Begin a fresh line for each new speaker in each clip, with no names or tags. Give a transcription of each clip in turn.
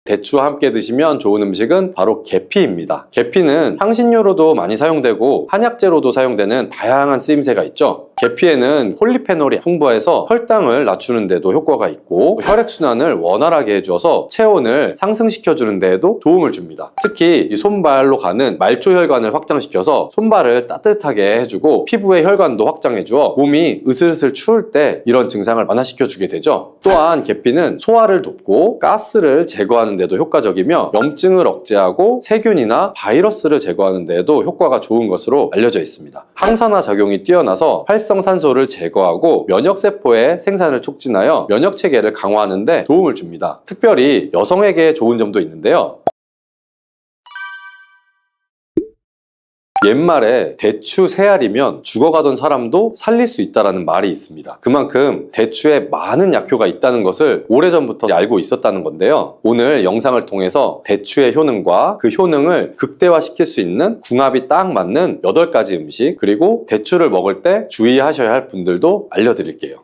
대추와 함께 드시면 좋은 음식은 바로 계피입니다. 계피는 향신료로도 많이 사용되고 한약재로도 사용되는 다양한 쓰임새가 있죠. 계피에는 폴리페놀이 풍부해서 혈당을 낮추는 데도 효과가 있고 혈액순환을 원활하게 해주어서 체온을 상승시켜주는 데에도 도움을 줍니다. 특히 이 손발로 가는 말초혈관을 확장시켜서 손발을 따뜻하게 해주고 피부의 혈관도 확장해주어 몸이 으슬으슬 추울 때 이런 증상을 완화시켜주게 되죠. 또한 계피는 소화를 돕고 가스를 제거하는 데도 효과적이며 염증을 억제하고 세균이나 바이러스를 제거하는 데에도 효과가 좋은 것으로 알려져 있습니다. 항산화 작용이 뛰어나서 활성산소를 제거하고 면역세포의 생산을 촉진하여 면역체계를 강화하는 데 도움을 줍니다. 특별히 여성에게 좋은 점도 있는데요. 옛말에 대추 3알이면 죽어가던 사람도 살릴 수 있다는 말이 있습니다. 그만큼 대추에 많은 약효가 있다는 것을 오래전부터 알고 있었다는 건데요. 오늘 영상을 통해서 대추의 효능과 그 효능을 극대화시킬 수 있는 궁합이 딱 맞는 8가지 음식, 그리고 대추를 먹을 때 주의하셔야 할 분들도 알려드릴게요.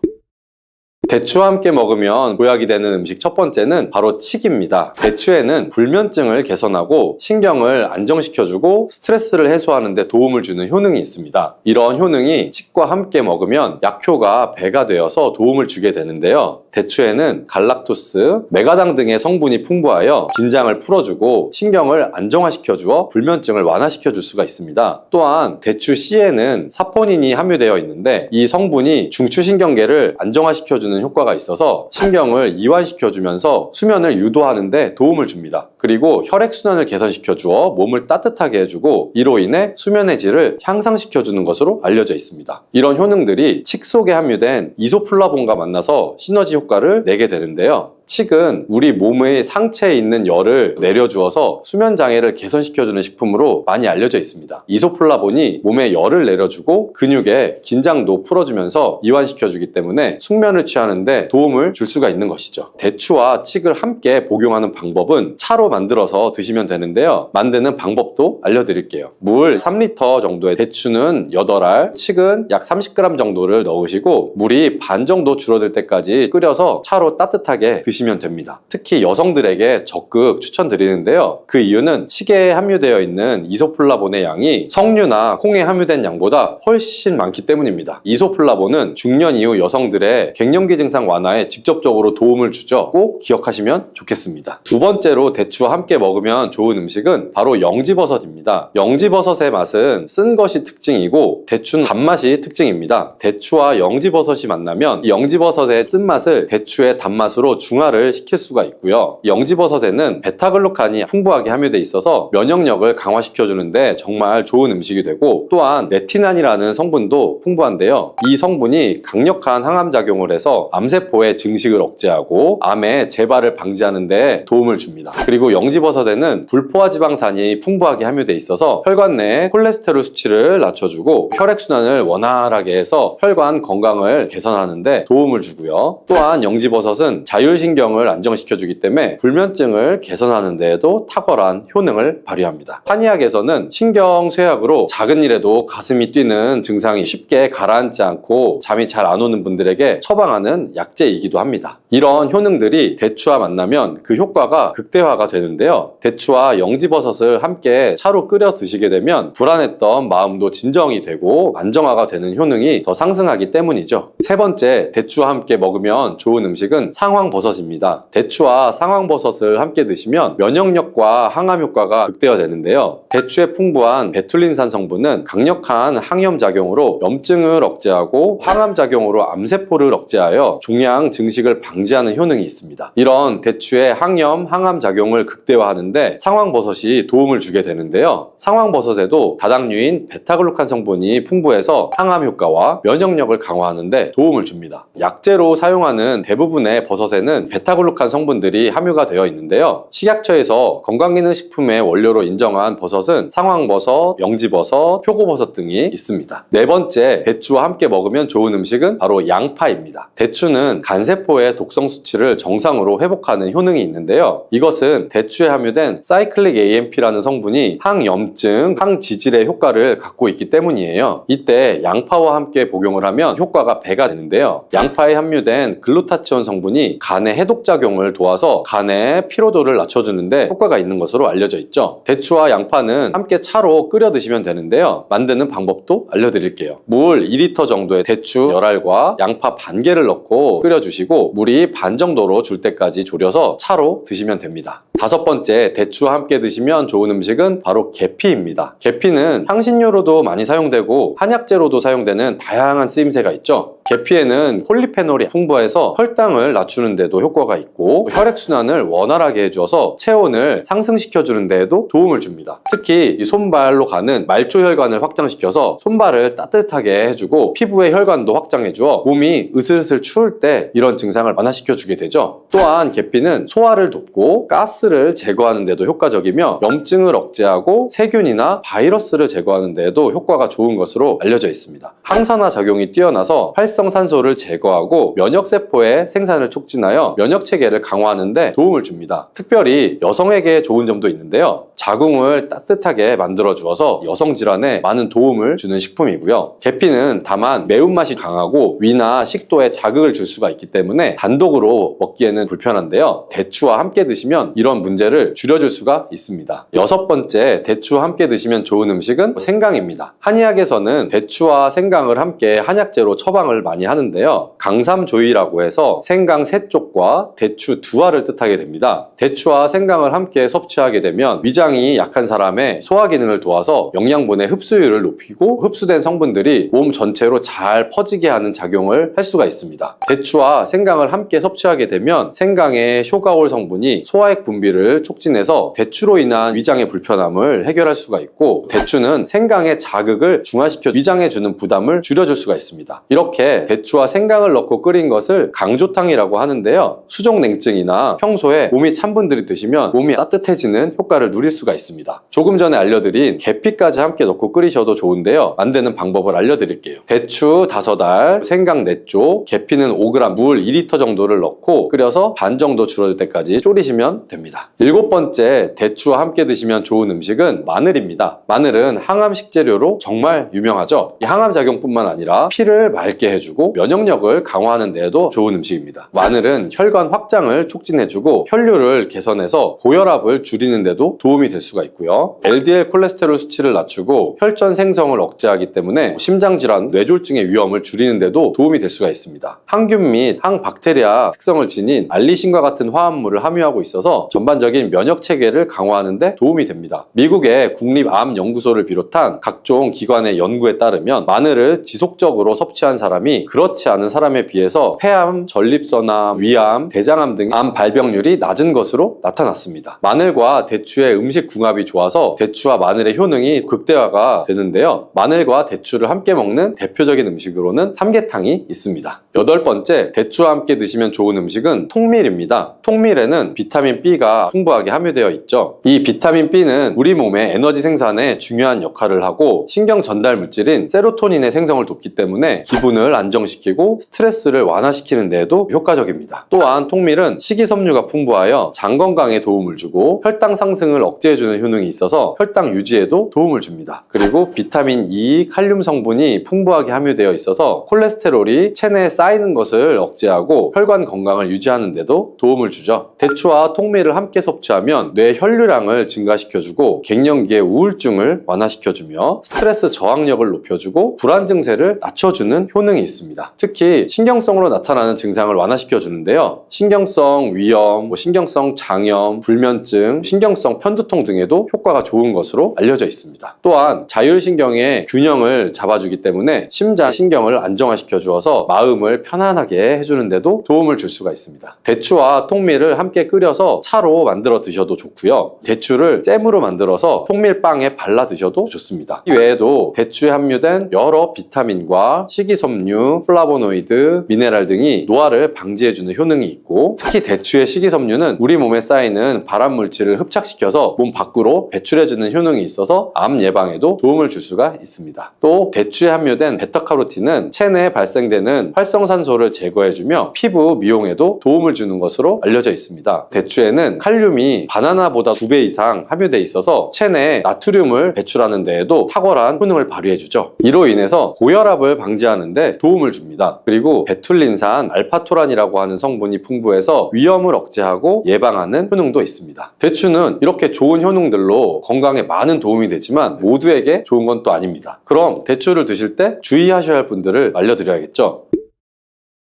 대추와 함께 먹으면 보약이 되는 음식 첫 번째는 바로 칡입니다. 대추에는 불면증을 개선하고 신경을 안정시켜주고 스트레스를 해소하는 데 도움을 주는 효능이 있습니다. 이런 효능이 칡과 함께 먹으면 약효가 배가 되어서 도움을 주게 되는데요. 대추에는 갈락토스, 메가당 등의 성분이 풍부하여 긴장을 풀어주고 신경을 안정화시켜주어 불면증을 완화시켜줄 수가 있습니다. 또한 대추 씨에는 사포닌이 함유되어 있는데 이 성분이 중추신경계를 안정화시켜주는 효과가 있어서 신경을 이완시켜주면서 수면을 유도하는 데 도움을 줍니다. 그리고 혈액순환을 개선시켜주어 몸을 따뜻하게 해주고 이로 인해 수면의 질을 향상시켜주는 것으로 알려져 있습니다. 이런 효능들이 칡 속에 함유된 이소플라본과 만나서 시너지 효과를 내게 되는데요. 칡은 우리 몸의 상체에 있는 열을 내려주어서 수면 장애를 개선시켜주는 식품으로 많이 알려져 있습니다. 이소플라본이 몸에 열을 내려주고 근육의 긴장도 풀어주면서 이완시켜주기 때문에 숙면을 취하는데 도움을 줄 수가 있는 것이죠. 대추와 칡을 함께 복용하는 방법은 차로 만들어서 드시면 되는데요. 만드는 방법도 알려드릴게요. 물 3리터 정도의 대추는 8알, 칡은 약 30g 정도를 넣으시고 물이 반 정도 줄어들 때까지 끓여서 차로 따뜻하게 드시면 됩니다. 특히 여성들에게 적극 추천드리는데요. 그 이유는 칡에 함유되어 있는 이소플라본의 양이 석류나 콩에 함유된 양보다 훨씬 많기 때문입니다. 이소플라본은 중년 이후 여성들의 갱년기 증상 완화에 직접적으로 도움을 주죠. 꼭 기억하시면 좋겠습니다. 두 번째로 대추와 함께 먹으면 좋은 음식은 바로 영지버섯입니다. 영지버섯의 맛은 쓴 것이 특징이고 대추는 단맛이 특징입니다. 대추와 영지버섯이 만나면 이 영지버섯의 쓴맛을 대추의 단맛으로 중화를 시킬 수가 있고요. 영지버섯에는 베타글루칸이 풍부하게 함유되어 있어서 면역력을 강화시켜주는데 정말 좋은 음식이 되고 또한 레티난이라는 성분도 풍부한데요. 이 성분이 강력한 항암작용을 해서 암세포의 증식을 억제하고 암의 재발을 방지하는 데 도움을 줍니다. 그리고 영지버섯에는 불포화지방산이 풍부하게 함유되어 있어서 혈관 내 콜레스테롤 수치를 낮춰주고 혈액순환을 원활하게 해서 혈관 건강을 개선하는 데 도움을 주고요. 또한 영지버섯은 자율신경을 안정시켜주기 때문에 불면증을 개선하는 데에도 탁월한 효능을 발휘합니다. 한의학에서는 신경쇠약으로 작은 일에도 가슴이 뛰는 증상이 쉽게 가라앉지 않고 잠이 잘 안 오는 분들에게 처방하는 약재이기도 합니다. 이런 효능들이 대추와 만나면 그 효과가 극대화가 되는데요. 대추와 영지버섯을 함께 차로 끓여 드시게 되면 불안했던 마음도 진정이 되고 안정화가 되는 효능이 더 상승하기 때문이죠. 세 번째, 대추와 함께 먹으면 좋은 음식은 상황버섯입니다. 대추와 상황버섯을 함께 드시면 면역력과 항암 효과가 극대화되는데요. 대추에 풍부한 베툴린산 성분은 강력한 항염작용으로 염증을 억제하고 항암작용으로 암세포를 억제하여 종양 증식을 방지하는 효능이 있습니다. 이런 대추의 항염, 항암작용을 극대화하는데 상황버섯이 도움을 주게 되는데요. 상황버섯에도 다당류인 베타글루칸 성분이 풍부해서 항암 효과와 면역력을 강화하는데 도움을 줍니다. 약재로 사용하는 대부분의 버섯에는 베타글루칸 성분들이 함유가 되어 있는데요. 식약처에서 건강기능식품의 원료로 인정한 버섯은 상황버섯, 영지버섯, 표고버섯 등이 있습니다. 네 번째, 대추와 함께 먹으면 좋은 음식은 바로 양파입니다. 대추는 간세포의 독성 수치를 정상으로 회복하는 효능이 있는데요. 이것은 대추에 함유된 사이클릭 AMP라는 성분이 항염증, 항지질의 효과를 갖고 있기 때문이에요. 이때 양파와 함께 복용을 하면 효과가 배가 되는데요. 양파에 함유된 글루타치온 성분이 간의 해독작용을 도와서 간의 피로도를 낮춰주는데 효과가 있는 것으로 알려져 있죠. 대추와 양파는 함께 차로 끓여 드시면 되는데요. 만드는 방법도 알려드릴게요. 물 2리터 정도의 대추 열알과 양파 반 개를 넣고 끓여주시고 물이 반 정도로 줄 때까지 졸여서 차로 드시면 됩니다. 5번째, 대추와 함께 드시면 좋은 음식은 바로 계피입니다. 계피는 향신료로도 많이 사용되고 한약재로도 사용되는 다양한 쓰임새가 있죠. 계피에는 폴리페놀이 풍부해서 혈당을 낮추는 데도 효과가 있고 혈액순환을 원활하게 해주어서 체온을 상승시켜주는 데에도 도움을 줍니다. 특히 이 손발로 가는 말초혈관을 확장시켜서 손발을 따뜻하게 해주고 피부의 혈관도 확장해주어 몸이 으슬으슬 추울 때 이런 증상을 완화시켜주게 되죠. 또한 계피는 소화를 돕고 가스를 제거하는 데도 효과적이며 염증을 억제하고 세균이나 바이러스를 제거하는 데에도 효과가 좋은 것으로 알려져 있습니다. 항산화 작용이 뛰어나서 활성산소를 제거하고 면역세포의 생산을 촉진하여 면역체계를 강화하는 데 도움을 줍니다. 특별히 여성에게 좋은 점도 있는데요. 자궁을 따뜻하게 만들어 주어서 여성 질환에 많은 도움을 주는 식품이고요. 계피는 다만 매운맛이 강하고 위나 식도에 자극을 줄 수가 있기 때문에 단독으로 먹기에는 불편한데요. 대추와 함께 드시면 이런 문제를 줄여줄 수가 있습니다. 6번째, 대추와 함께 드시면 좋은 음식은 생강입니다. 한의학에서는 대추와 생강을 함께 한약재로 처방을 많이 하는데요. 강삼조이라고 해서 생강 3쪽과 대추 2알을 뜻하게 됩니다. 대추와 생강을 함께 섭취하게 되면 위장이 약한 사람의 소화 기능을 도와서 영양분의 흡수율을 높이고 흡수된 성분들이 몸 전체로 잘 퍼지게 하는 작용을 할 수가 있습니다. 대추와 생강을 함께 섭취하게 되면 생강의 쇼가올 성분이 소화액 분비를 촉진해서 대추로 인한 위장의 불편함을 해결할 수가 있고 대추는 생강의 자극을 중화시켜 위장에 주는 부담을 줄여줄 수가 있습니다. 이렇게 대추와 생강을 넣고 끓인 것을 강조탕이라고 하는데요. 수족냉증이나 평소에 몸이 찬 분들이 드시면 몸이 따뜻해지는 효과를 누릴 수가 있습니다. 조금 전에 알려드린 계피까지 함께 넣고 끓이셔도 좋은데요. 만드는 방법을 알려드릴게요. 대추 5알, 생강 4쪽, 계피는 5g, 물 2리터 정도를 넣고 끓여서 반 정도 줄어들 때까지 졸이시면 됩니다. 7번째, 대추와 함께 드시면 좋은 음식은 마늘입니다. 마늘은 항암 식재료로 정말 유명하죠. 이 항암 작용뿐만 아니라 피를 맑게 해주고 면역력을 강화하는 데에도 좋은 음식입니다. 마늘은 혈관 확장을 촉진해주고 혈류를 개선해서 고혈압을 줄이는 데도 도움이 될 수가 있고요. LDL 콜레스테롤 수치를 낮추고 혈전 생성을 억제하기 때문에 심장질환, 뇌졸중의 위험을 줄이는 데도 도움이 될 수가 있습니다. 항균 및 항박테리아 특성을 지닌 알리신과 같은 화합물을 함유하고 있어서 전반적인 면역체계를 강화하는 데 도움이 됩니다. 미국의 국립암연구소를 비롯한 각종 기관의 연구에 따르면 마늘을 지속적으로 섭취한 사람이 그렇지 않은 사람에 비해서 폐암, 전립선암, 위암, 대장암 등 암 발병률이 낮은 것으로 나타났습니다. 마늘과 대추의 음식 궁합이 좋아서 대추와 마늘의 효능이 극대화가 되는데요. 마늘과 대추를 함께 먹는 대표적인 음식으로는 삼계탕이 있습니다. 8번째, 대추와 함께 드시면 좋은 음식은 통밀입니다. 통밀에는 비타민 B가 풍부하게 함유되어 있죠. 이 비타민 B는 우리 몸의 에너지 생산에 중요한 역할을 하고 신경 전달 물질인 세로토닌의 생성을 돕기 때문에 기분을 안정시키고 스트레스를 완화시키는 데에도 효과적입니다. 또한 통밀은 식이섬유가 풍부하여 장 건강에 도움을 주고 혈당 상승을 억제해주는 효능이 있어서 혈당 유지에도 도움을 줍니다. 그리고 비타민 E, 칼륨 성분이 풍부하게 함유되어 있어서 콜레스테롤이 체내에 쌓이는 것을 억제하고 혈관 건강을 유지하는 데도 도움을 주죠. 대추와 통밀을 함께 섭취하면 뇌 혈류량을 증가시켜주고 갱년기의 우울증을 완화시켜주며 스트레스 저항력을 높여주고 불안 증세를 낮춰주는 효능이 있습니다. 특히 신경성으로 나타나는 증상을 완화시켜주는데요. 신경성 위염, 신경성 장염, 불면증, 신경성 편두통 등에도 효과가 좋은 것으로 알려져 있습니다. 또한 자율신경의 균형을 잡아주기 때문에 심장 신경을 안정화시켜 주어서 마음을 편안하게 해주는 데도 도움을 줄 수가 있습니다. 대추와 통밀을 함께 끓여서 차로 만들어 드셔도 좋고요. 대추를 잼으로 만들어서 통밀빵에 발라 드셔도 좋습니다. 이 외에도 대추에 함유된 여러 비타민과 식이섬유, 플라보노이드, 미네랄 등이 노화를 방지해주는 효능이 있고 특히 대추의 식이섬유는 우리 몸에 쌓이는 발암물질을 흡착시켜서 몸 밖으로 배출해주는 효능이 있어서 암 예방에도 도움을 줄 수가 있습니다. 또 대추에 함유된 베타카로틴은 체내에 발생되는 활성산소를 제거해주며 피부 미용에도 도움을 주는 것으로 알려져 있습니다. 대추에는 칼륨이 바나나보다 2배 이상 함유되어 있어서 체내에 나트륨을 배출하는 데에도 탁월한 효능을 발휘해주죠. 이로 인해서 고혈압을 방지하는 데 도움을 줍니다. 그리고 베툴린산 알파토란이라고 하는 성분이 성분이 풍부해서 위험을 억제하고 예방하는 효능도 있습니다. 대추는 이렇게 좋은 효능들로 건강에 많은 도움이 되지만 모두에게 좋은 건 또 아닙니다. 그럼 대추를 드실 때 주의하셔야 할 분들을 알려드려야겠죠?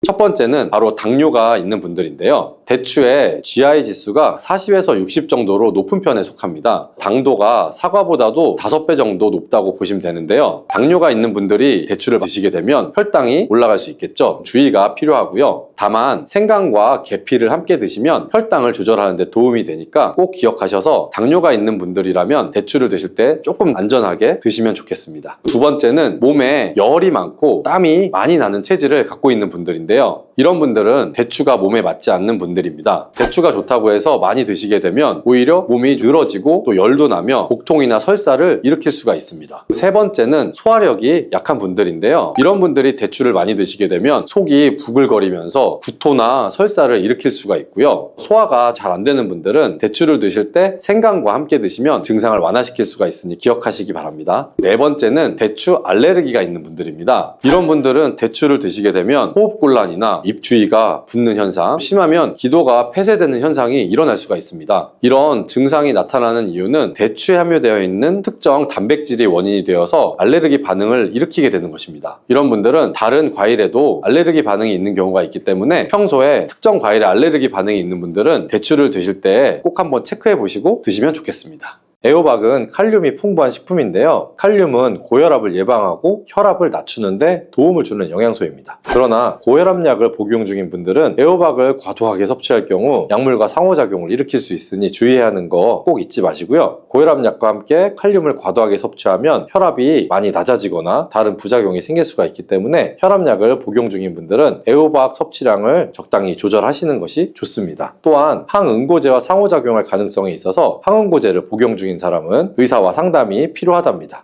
첫 번째는 바로 당뇨가 있는 분들인데요. 대추의 GI 지수가 40에서 60 정도로 높은 편에 속합니다. 당도가 사과보다도 5배 정도 높다고 보시면 되는데요. 당뇨가 있는 분들이 대추를 드시게 되면 혈당이 올라갈 수 있겠죠. 주의가 필요하고요. 다만 생강과 계피를 함께 드시면 혈당을 조절하는 데 도움이 되니까 꼭 기억하셔서 당뇨가 있는 분들이라면 대추를 드실 때 조금 안전하게 드시면 좋겠습니다. 두 번째는 몸에 열이 많고 땀이 많이 나는 체질을 갖고 있는 분들인데요. 이런 분들은 대추가 몸에 맞지 않는 분들입니다. 대추가 좋다고 해서 많이 드시게 되면 오히려 몸이 늘어지고 또 열도 나며 복통이나 설사를 일으킬 수가 있습니다. 세 번째는 소화력이 약한 분들인데요. 이런 분들이 대추를 많이 드시게 되면 속이 부글거리면서 구토나 설사를 일으킬 수가 있고요. 소화가 잘 안 되는 분들은 대추를 드실 때 생강과 함께 드시면 증상을 완화시킬 수가 있으니 기억하시기 바랍니다. 네 번째는 대추 알레르기가 있는 분들입니다. 이런 분들은 대추를 드시게 되면 호흡곤란이나 입주위가 붓는 현상, 심하면 기도가 폐쇄되는 현상이 일어날 수가 있습니다. 이런 증상이 나타나는 이유는 대추에 함유되어 있는 특정 단백질이 원인이 되어서 알레르기 반응을 일으키게 되는 것입니다. 이런 분들은 다른 과일에도 알레르기 반응이 있는 경우가 있기 때문에 평소에 특정 과일에 알레르기 반응이 있는 분들은 대추를 드실 때 꼭 한번 체크해 보시고 드시면 좋겠습니다. 애호박은 칼륨이 풍부한 식품인데요. 칼륨은 고혈압을 예방하고 혈압을 낮추는데 도움을 주는 영양소입니다. 그러나 고혈압약을 복용 중인 분들은 애호박을 과도하게 섭취할 경우 약물과 상호작용을 일으킬 수 있으니 주의해야 하는 거 꼭 잊지 마시고요. 고혈압약과 함께 칼륨을 과도하게 섭취하면 혈압이 많이 낮아지거나 다른 부작용이 생길 수가 있기 때문에 혈압약을 복용 중인 분들은 애호박 섭취량을 적당히 조절하시는 것이 좋습니다. 또한 항응고제와 상호작용할 가능성이 있어서 항응고제를 복용 중인 사람은 의사와 상담이 필요하답니다.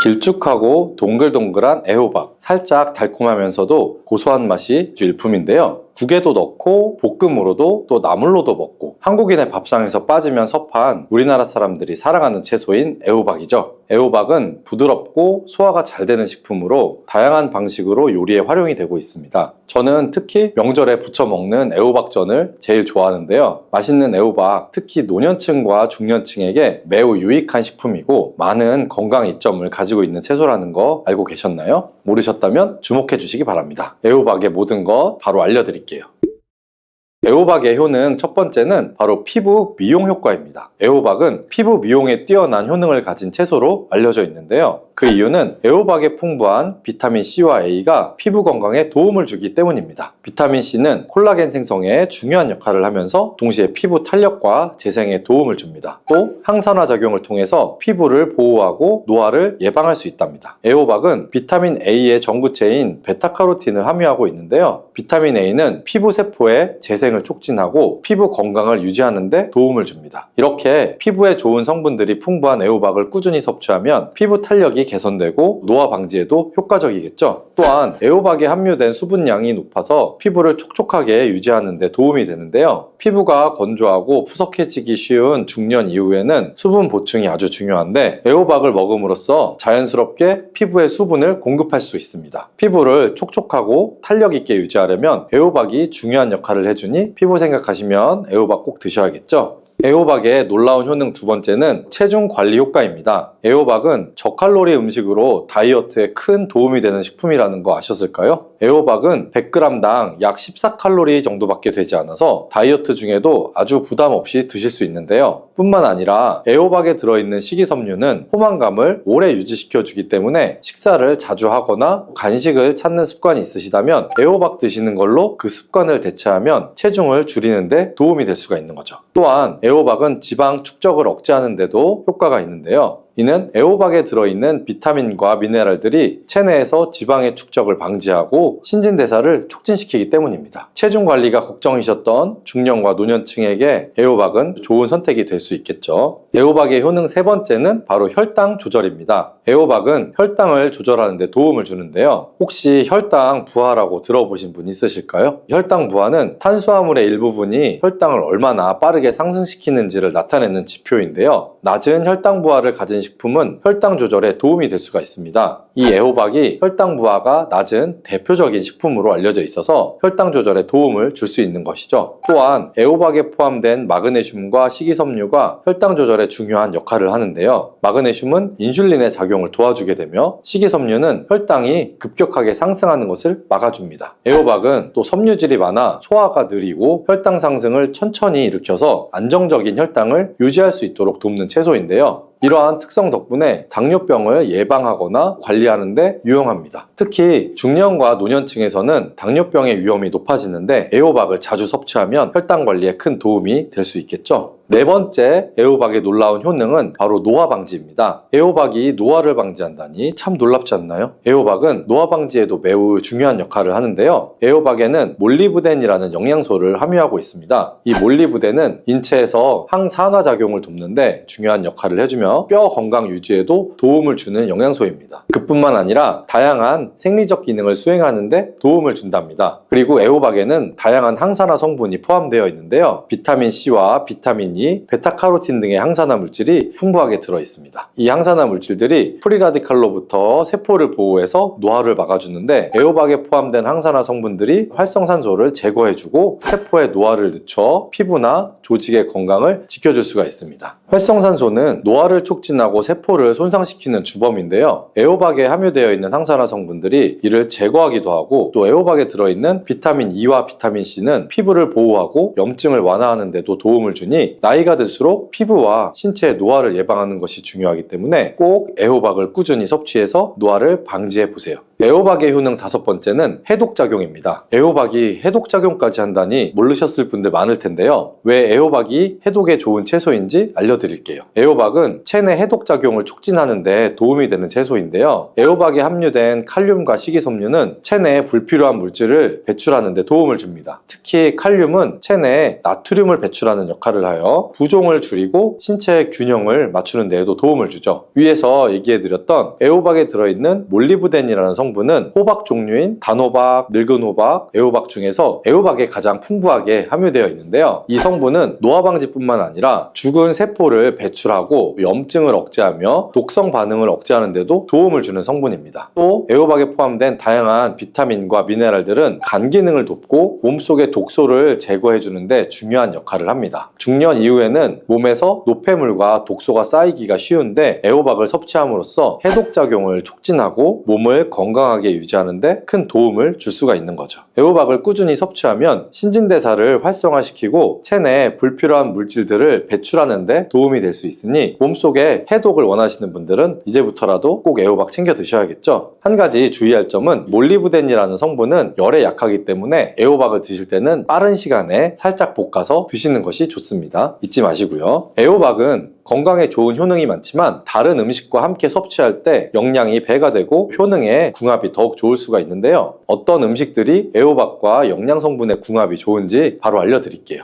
길쭉하고 동글동글한 애호박, 살짝 달콤하면서도 고소한 맛이 일품인데요. 국에도 넣고 볶음으로도 또 나물로도 먹고 한국인의 밥상에서 빠지면 섭한 우리나라 사람들이 사랑하는 채소인 애호박이죠. 애호박은 부드럽고 소화가 잘 되는 식품으로 다양한 방식으로 요리에 활용이 되고 있습니다. 저는 특히 명절에 부쳐 먹는 애호박전을 제일 좋아하는데요. 맛있는 애호박, 특히 노년층과 중년층에게 매우 유익한 식품이고 많은 건강 이점을 가지고 있는 채소라는 거 알고 계셨나요? 모르셨다면 주목해 주시기 바랍니다. 애호박의 모든 것 바로 알려드릴게요. 애호박의 효능 첫 번째는 바로 피부 미용 효과입니다. 애호박은 피부 미용에 뛰어난 효능을 가진 채소로 알려져 있는데요. 그 이유는 애호박에 풍부한 비타민 C와 A가 피부 건강에 도움을 주기 때문입니다. 비타민 C는 콜라겐 생성에 중요한 역할을 하면서 동시에 피부 탄력과 재생에 도움을 줍니다. 또 항산화 작용을 통해서 피부를 보호하고 노화를 예방할 수 있답니다. 애호박은 비타민 A의 전구체인 베타카로틴을 함유하고 있는데요. 비타민 A는 피부 세포의 재생을 촉진하고 피부 건강을 유지하는 데 도움을 줍니다. 이렇게 피부에 좋은 성분들이 풍부한 애호박을 꾸준히 섭취하면 피부 탄력이 개선되고 노화 방지에도 효과적이겠죠. 또한 애호박에 함유된 수분량이 높아서 피부를 촉촉하게 유지하는 데 도움이 되는데요. 피부가 건조하고 푸석해지기 쉬운 중년 이후에는 수분 보충이 아주 중요한데 애호박을 먹음으로써 자연스럽게 피부에 수분을 공급할 수 있습니다. 피부를 촉촉하고 탄력 있게 유지하려면 애호박이 중요한 역할을 해주니 피부 생각하시면 애호박 꼭 드셔야겠죠. 애호박의 놀라운 효능 두 번째는 체중 관리 효과입니다. 애호박은 저칼로리 음식으로 다이어트에 큰 도움이 되는 식품이라는 거 아셨을까요? 애호박은 100g당 약 14칼로리 정도밖에 되지 않아서 다이어트 중에도 아주 부담 없이 드실 수 있는데요. 뿐만 아니라 애호박에 들어있는 식이섬유는 포만감을 오래 유지시켜주기 때문에 식사를 자주 하거나 간식을 찾는 습관이 있으시다면 애호박 드시는 걸로 그 습관을 대체하면 체중을 줄이는 데 도움이 될 수가 있는 거죠. 또한 애호박은 지방 축적을 억제하는 데도 효과가 있는데요. 이는 애호박에 들어있는 비타민과 미네랄들이 체내에서 지방의 축적을 방지하고 신진대사를 촉진시키기 때문입니다. 체중 관리가 걱정이셨던 중년과 노년층에게 애호박은 좋은 선택이 될 수 있겠죠. 애호박의 효능 세 번째는 바로 혈당 조절입니다. 애호박은 혈당을 조절하는 데 도움을 주는데요. 혹시 혈당 부하라고 들어보신 분 있으실까요? 혈당 부하는 탄수화물의 일부분이 혈당을 얼마나 빠르게 상승시키는지를 나타내는 지표인데요. 낮은 혈당 부하를 가진 식품은 혈당 조절에 도움이 될 수가 있습니다. 이 애호박이 혈당 부하가 낮은 대표적인 식품으로 알려져 있어서 혈당 조절에 도움을 줄 수 있는 것이죠. 또한 애호박에 포함된 마그네슘과 식이섬유가 혈당 조절에 중요한 역할을 하는데요. 마그네슘은 인슐린의 작용을 도와주게 되며 식이섬유는 혈당이 급격하게 상승하는 것을 막아줍니다. 애호박은 또 섬유질이 많아 소화가 느리고 혈당 상승을 천천히 일으켜서 안정적인 혈당을 유지할 수 있도록 돕는 채소인데요. 이러한 특성 덕분에 당뇨병을 예방하거나 관리하는 데 유용합니다. 특히 중년과 노년층에서는 당뇨병의 위험이 높아지는데 애호박을 자주 섭취하면 혈당 관리에 큰 도움이 될 수 있겠죠. 네 번째 애호박의 놀라운 효능은 바로 노화 방지입니다. 애호박이 노화를 방지한다니 참 놀랍지 않나요? 애호박은 노화 방지에도 매우 중요한 역할을 하는데요. 애호박에는 몰리브덴이라는 영양소를 함유하고 있습니다. 이 몰리브덴은 인체에서 항산화 작용을 돕는데 중요한 역할을 해주며 뼈 건강 유지에도 도움을 주는 영양소입니다. 그뿐만 아니라 다양한 생리적 기능을 수행하는 데 도움을 준답니다. 그리고 애호박에는 다양한 항산화 성분이 포함되어 있는데요. 비타민 C와 비타민 E, 베타카로틴 등의 항산화 물질이 풍부하게 들어있습니다. 이 항산화 물질들이 프리라디칼로부터 세포를 보호해서 노화를 막아주는데 애호박에 포함된 항산화 성분들이 활성산소를 제거해주고 세포의 노화를 늦춰 피부나 조직의 건강을 지켜줄 수가 있습니다. 활성산소는 노화를 촉진하고 세포를 손상시키는 주범인데요. 애호박에 함유되어 있는 항산화 성분들이 이를 제거하기도 하고 또 애호박에 들어있는 비타민 E와 비타민 C는 피부를 보호하고 염증을 완화하는 데도 도움을 주니 나이가 들수록 피부와 신체의 노화를 예방하는 것이 중요하기 때문에 꼭 애호박을 꾸준히 섭취해서 노화를 방지해 보세요. 애호박의 효능 다섯 번째는 해독작용입니다. 애호박이 해독작용까지 한다니 모르셨을 분들 많을 텐데요. 왜 애호박이 해독에 좋은 채소인지 알려드릴게요. 애호박은 체내 해독작용을 촉진하는 데 도움이 되는 채소인데요. 애호박에 함유된 칼륨과 식이섬유는 체내에 불필요한 물질을 배출하는 데 도움을 줍니다. 특히 칼륨은 체내에 나트륨을 배출하는 역할을 하여 부종을 줄이고 신체의 균형을 맞추는 데에도 도움을 주죠. 위에서 얘기해드렸던 애호박에 들어있는 몰리브덴이라는 성분은 호박 종류인 단호박, 늙은 호박, 애호박 중에서 애호박에 가장 풍부하게 함유되어 있는데요. 이 성분은 노화 방지뿐만 아니라 죽은 세포를 배출하고 염증을 억제하며 독성 반응을 억제하는 데도 도움을 주는 성분입니다. 또 애호박에 포함된 다양한 비타민과 미네랄들은 간 기능을 돕고 몸속의 독소를 제거해 주는데 중요한 역할을 합니다. 중년 이후에는 몸에서 노폐물과 독소가 쌓이기가 쉬운데 애호박을 섭취함으로써 해독작용을 촉진하고 몸을 건강하게 유지하는 데 큰 도움을 줄 수가 있는 거죠. 애호박을 꾸준히 섭취하면 신진대사를 활성화시키고 체내에 불필요한 물질들을 배출하는 데 도움이 될 수 있으니 몸속에 해독을 원하시는 분들은 이제부터라도 꼭 애호박 챙겨 드셔야겠죠. 한 가지 주의할 점은 몰리브덴이라는 성분은 열에 약하기 때문에 애호박을 드실 때는 빠른 시간에 살짝 볶아서 드시는 것이 좋습니다. 잊지 마시고요. 애호박은 건강에 좋은 효능이 많지만 다른 음식과 함께 섭취할 때 영양이 배가 되고 효능의 궁합이 더욱 좋을 수가 있는데요. 어떤 음식들이 애호박과 영양 성분의 궁합이 좋은지 바로 알려드릴게요.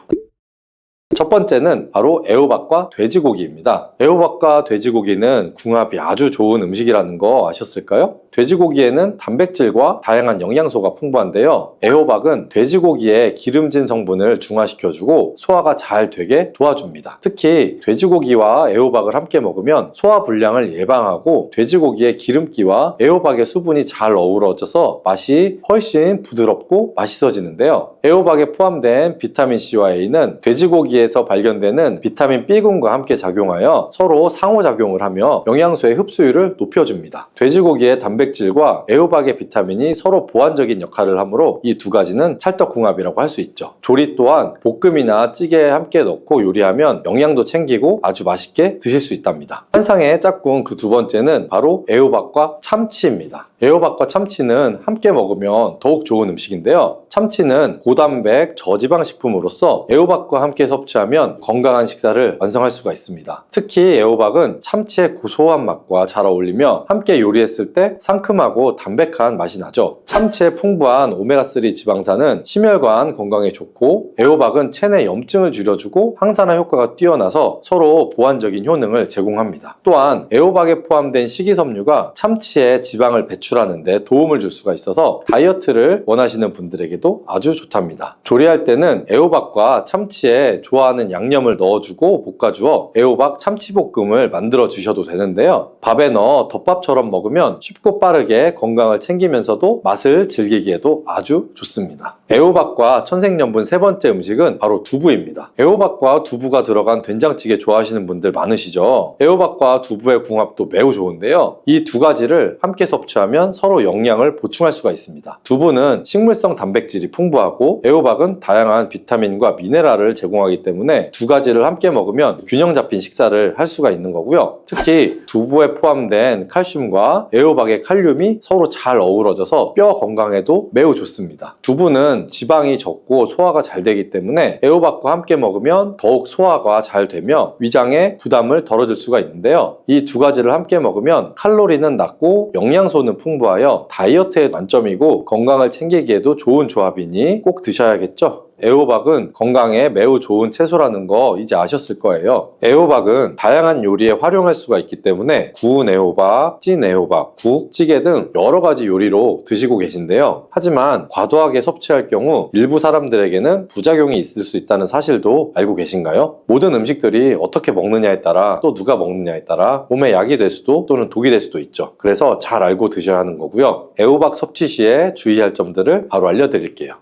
첫 번째는 바로 애호박과 돼지고기입니다. 애호박과 돼지고기는 궁합이 아주 좋은 음식이라는 거 아셨을까요? 돼지고기에는 단백질과 다양한 영양소가 풍부한데요. 애호박은 돼지고기의 기름진 성분을 중화시켜주고 소화가 잘 되게 도와줍니다. 특히 돼지고기와 애호박을 함께 먹으면 소화 불량을 예방하고 돼지고기의 기름기와 애호박의 수분이 잘 어우러져서 맛이 훨씬 부드럽고 맛있어지는데요. 애호박에 포함된 비타민 C와 A는 돼지고기에서 발견되는 비타민 B군과 함께 작용하여 서로 상호작용을 하며 영양소의 흡수율을 높여줍니다. 돼지고기의 단백질과 애호박의 비타민이 서로 보완적인 역할을 하므로 이 두 가지는 찰떡궁합이라고 할 수 있죠. 조리 또한 볶음이나 찌개에 함께 넣고 요리하면 영양도 챙기고 아주 맛있게 드실 수 있답니다. 한상의 짝꿍 그 두 번째는 바로 애호박과 참치입니다. 애호박과 참치는 함께 먹으면 더욱 좋은 음식인데요. 참치는 고단백, 저지방 식품으로서 애호박과 함께 섭취하면 건강한 식사를 완성할 수가 있습니다. 특히 애호박은 참치의 고소한 맛과 잘 어울리며 함께 요리했을 때 상큼하고 담백한 맛이 나죠. 참치의 풍부한 오메가3 지방산은 심혈관 건강에 좋고 애호박은 체내 염증을 줄여주고 항산화 효과가 뛰어나서 서로 보완적인 효능을 제공합니다. 또한 애호박에 포함된 식이섬유가 참치의 지방을 배출하는 배출하는 데 도움을 줄 수가 있어서 다이어트를 원하시는 분들에게도 아주 좋답니다. 조리할 때는 애호박과 참치에 좋아하는 양념을 넣어주고 볶아주어 애호박 참치볶음을 만들어 주셔도 되는데요. 밥에 넣어 덮밥처럼 먹으면 쉽고 빠르게 건강을 챙기면서도 맛을 즐기기에도 아주 좋습니다. 애호박과 천생연분 세 번째 음식은 바로 두부입니다. 애호박과 두부가 들어간 된장찌개 좋아하시는 분들 많으시죠? 애호박과 두부의 궁합도 매우 좋은데요. 이 두 가지를 함께 섭취하면 서로 영양을 보충할 수가 있습니다. 두부는 식물성 단백질이 풍부하고 애호박은 다양한 비타민과 미네랄을 제공하기 때문에 두 가지를 함께 먹으면 균형 잡힌 식사를 할 수가 있는 거고요. 특히 두부에 포함된 칼슘과 애호박의 칼륨이 서로 잘 어우러져서 뼈 건강에도 매우 좋습니다. 두부는 지방이 적고 소화가 잘 되기 때문에 애호박과 함께 먹으면 더욱 소화가 잘 되며 위장에 부담을 덜어줄 수가 있는데요. 이 두 가지를 함께 먹으면 칼로리는 낮고 영양소는 풍부하여 다이어트에 만점이고 건강을 챙기기에도 좋은 조합이니 꼭 드셔야겠죠? 애호박은 건강에 매우 좋은 채소라는 거 이제 아셨을 거예요. 애호박은 다양한 요리에 활용할 수가 있기 때문에 구운 애호박, 찐 애호박, 국, 찌개 등 여러 가지 요리로 드시고 계신데요. 하지만 과도하게 섭취할 경우 일부 사람들에게는 부작용이 있을 수 있다는 사실도 알고 계신가요? 모든 음식들이 어떻게 먹느냐에 따라 또 누가 먹느냐에 따라 몸에 약이 될 수도 또는 독이 될 수도 있죠. 그래서 잘 알고 드셔야 하는 거고요. 애호박 섭취 시에 주의할 점들을 바로 알려드릴게요.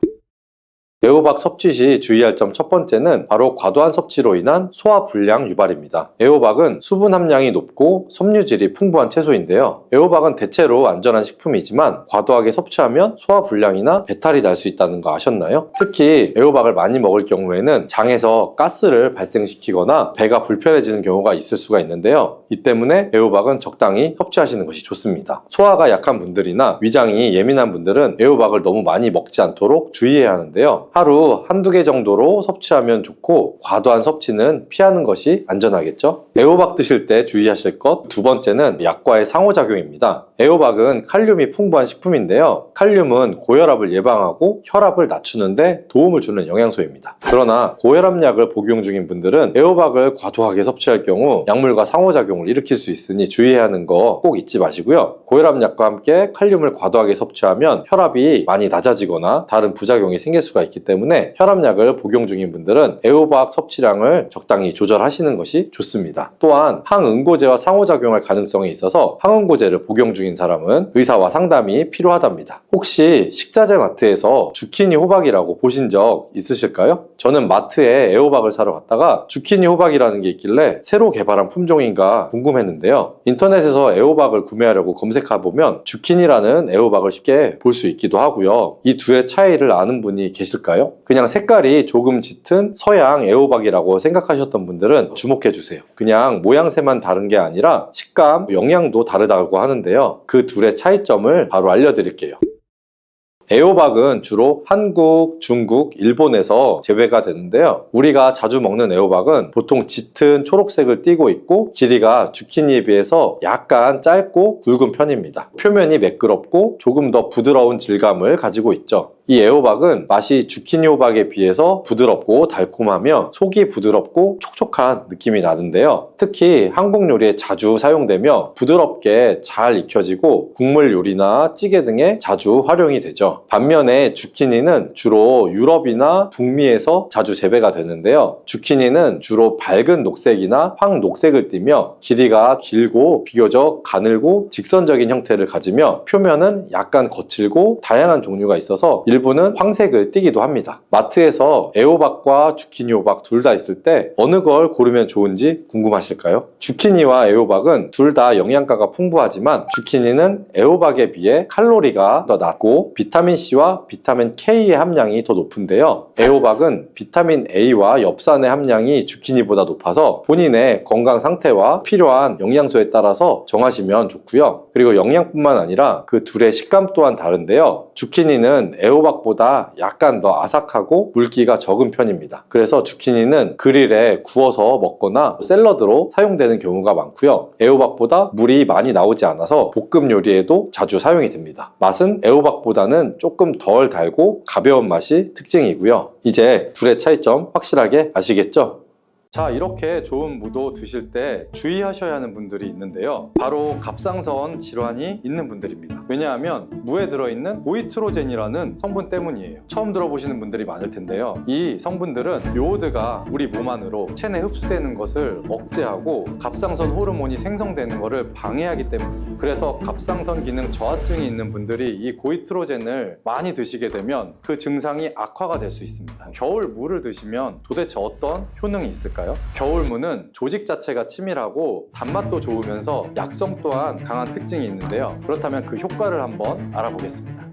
애호박 섭취 시 주의할 점 첫 번째는 바로 과도한 섭취로 인한 소화불량 유발입니다. 애호박은 수분 함량이 높고 섬유질이 풍부한 채소인데요. 애호박은 대체로 안전한 식품이지만 과도하게 섭취하면 소화불량이나 배탈이 날 수 있다는 거 아셨나요? 특히 애호박을 많이 먹을 경우에는 장에서 가스를 발생시키거나 배가 불편해지는 경우가 있을 수가 있는데요. 이 때문에 애호박은 적당히 섭취하시는 것이 좋습니다. 소화가 약한 분들이나 위장이 예민한 분들은 애호박을 너무 많이 먹지 않도록 주의해야 하는데요. 하루 한두 개 정도로 섭취하면 좋고 과도한 섭취는 피하는 것이 안전하겠죠? 애호박 드실 때 주의하실 것 두 번째는 약과의 상호작용입니다. 애호박은 칼륨이 풍부한 식품인데요. 칼륨은 고혈압을 예방하고 혈압을 낮추는데 도움을 주는 영양소입니다. 그러나 고혈압약을 복용 중인 분들은 애호박을 과도하게 섭취할 경우 약물과 상호작용을 일으킬 수 있으니 주의해야 하는 거 꼭 잊지 마시고요. 고혈압약과 함께 칼륨을 과도하게 섭취하면 혈압이 많이 낮아지거나 다른 부작용이 생길 수가 있기 때문에 혈압약을 복용 중인 분들은 애호박 섭취량을 적당히 조절하시는 것이 좋습니다. 또한 항응고제와 상호작용할 가능성이 있어서 항응고제를 복용 중인 사람은 의사와 상담이 필요하답니다. 혹시 식자재 마트에서 주키니 호박이라고 보신 적 있으실까요? 저는 마트에 애호박을 사러 갔다가 주키니 호박이라는 게 있길래 새로 개발한 품종인가 궁금했는데요. 인터넷에서 애호박을 구매하려고 검색해보면 주키니라는 애호박을 쉽게 볼 수 있기도 하고요. 이 둘의 차이를 아는 분이 계실까요? 그냥 색깔이 조금 짙은 서양 애호박이라고 생각하셨던 분들은 주목해주세요. 그냥 모양새만 다른 게 아니라 식감, 영양도 다르다고 하는데요. 그 둘의 차이점을 바로 알려드릴게요. 애호박은 주로 한국, 중국, 일본에서 재배가 되는데요. 우리가 자주 먹는 애호박은 보통 짙은 초록색을 띠고 있고 길이가 주키니에 비해서 약간 짧고 굵은 편입니다. 표면이 매끄럽고 조금 더 부드러운 질감을 가지고 있죠. 이 애호박은 맛이 주키니 호박에 비해서 부드럽고 달콤하며 속이 부드럽고 촉촉한 느낌이 나는데요. 특히 한국 요리에 자주 사용되며 부드럽게 잘 익혀지고 국물 요리나 찌개 등에 자주 활용이 되죠. 반면에 주키니는 주로 유럽이나 북미에서 자주 재배가 되는데요. 주키니는 주로 밝은 녹색이나 황 녹색을 띠며 길이가 길고 비교적 가늘고 직선적인 형태를 가지며 표면은 약간 거칠고 다양한 종류가 있어서 일부는 황색을 띠기도 합니다. 마트에서 애호박과 주키니 호박 둘 다 있을 때 어느 걸 고르면 좋은지 궁금하실까요? 주키니와 애호박은 둘 다 영양가가 풍부하지만 주키니는 애호박에 비해 칼로리가 더 낮고 비타민C와 비타민 K의 함량이 더 높은데요. 애호박은 비타민 A와 엽산의 함량이 주키니보다 높아서 본인의 건강 상태와 필요한 영양소에 따라서 정하시면 좋고요. 그리고 영양뿐만 아니라 그 둘의 식감 또한 다른데요. 주키니는 애호박보다 약간 더 아삭하고 물기가 적은 편입니다. 그래서 주키니는 그릴에 구워서 먹거나 샐러드로 사용되는 경우가 많고요. 애호박보다 물이 많이 나오지 않아서 볶음 요리에도 자주 사용이 됩니다. 맛은 애호박보다는 조금 덜 달고 가벼운 맛이 특징이고요. 이제 둘의 차이점 확실하게 아시겠죠? 자, 이렇게 좋은 무도 드실 때 주의하셔야 하는 분들이 있는데요. 바로 갑상선 질환이 있는 분들입니다. 왜냐하면 무에 들어있는 고이트로젠이라는 성분 때문이에요. 처음 들어보시는 분들이 많을 텐데요. 이 성분들은 요오드가 우리 몸 안으로 체내 흡수되는 것을 억제하고 갑상선 호르몬이 생성되는 것을 방해하기 때문이에요. 그래서 갑상선 기능 저하증이 있는 분들이 이 고이트로젠을 많이 드시게 되면 그 증상이 악화가 될 수 있습니다. 겨울 무를 드시면 도대체 어떤 효능이 있을까요? 겨울무는 조직 자체가 치밀하고 단맛도 좋으면서 약성 또한 강한 특징이 있는데요. 그렇다면 그 효과를 한번 알아보겠습니다.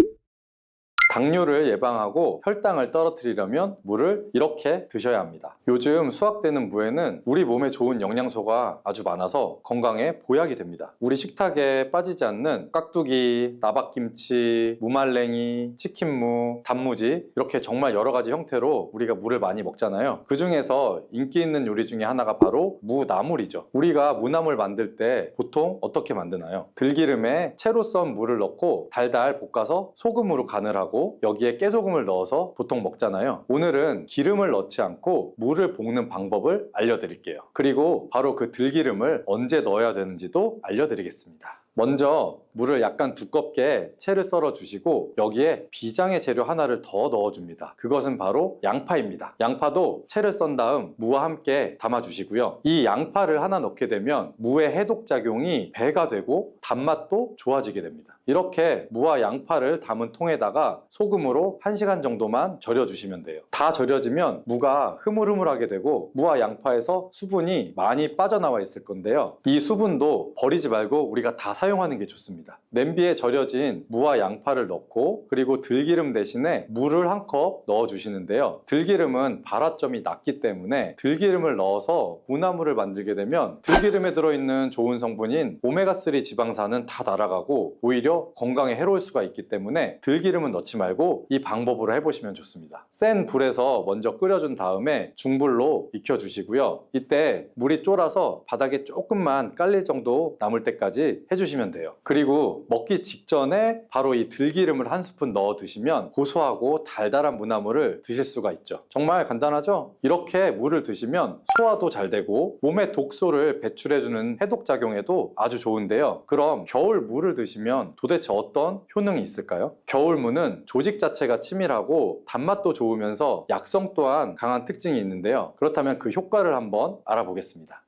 당뇨를 예방하고 혈당을 떨어뜨리려면 무를 이렇게 드셔야 합니다. 요즘 수확되는 무에는 우리 몸에 좋은 영양소가 아주 많아서 건강에 보약이 됩니다. 우리 식탁에 빠지지 않는 깍두기, 나박김치, 무말랭이, 치킨무, 단무지 이렇게 정말 여러 가지 형태로 우리가 무를 많이 먹잖아요. 그 중에서 인기 있는 요리 중에 하나가 바로 무나물이죠. 우리가 무나물 만들 때 보통 어떻게 만드나요? 들기름에 채로 썬 무를 넣고 달달 볶아서 소금으로 간을 하고 여기에 깨소금을 넣어서 보통 먹잖아요. 오늘은 기름을 넣지 않고 무를 볶는 방법을 알려드릴게요. 그리고 바로 그 들기름을 언제 넣어야 되는지도 알려드리겠습니다. 먼저 물을 약간 두껍게 채를 썰어 주시고 여기에 비장의 재료 하나를 더 넣어줍니다. 그것은 바로 양파입니다. 양파도 채를 썬 다음 무와 함께 담아 주시고요. 이 양파를 하나 넣게 되면 무의 해독작용이 배가 되고 단맛도 좋아지게 됩니다. 이렇게 무와 양파를 담은 통에다가 소금으로 1시간 정도만 절여 주시면 돼요. 다 절여지면 무가 흐물흐물하게 되고 무와 양파에서 수분이 많이 빠져나와 있을 건데요. 이 수분도 버리지 말고 우리가 다 사용하는 게 좋습니다. 냄비에 절여진 무와 양파를 넣고 그리고 들기름 대신에 물을 한 컵 넣어 주시는데요. 들기름은 발화점이 낮기 때문에 들기름을 넣어서 무나물을 만들게 되면 들기름에 들어있는 좋은 성분인 오메가3 지방산은 다 날아가고 오히려 건강에 해로울 수가 있기 때문에 들기름은 넣지 말고 이 방법으로 해보시면 좋습니다. 센 불에서 먼저 끓여준 다음에 중불로 익혀주시고요. 이때 물이 쫄아서 바닥에 조금만 깔릴 정도 남을 때까지 해주시면 돼요. 그리고 먹기 직전에 바로 이 들기름을 한 스푼 넣어 드시면 고소하고 달달한 무나물을 드실 수가 있죠. 정말 간단하죠? 이렇게 물을 드시면 소화도 잘 되고 몸의 독소를 배출해주는 해독작용에도 아주 좋은데요. 그럼 겨울 무를 드시면 도대체 어떤 효능이 있을까요? 겨울무는 조직 자체가 치밀하고 단맛도 좋으면서 약성 또한 강한 특징이 있는데요. 그렇다면 그 효과를 한번 알아보겠습니다.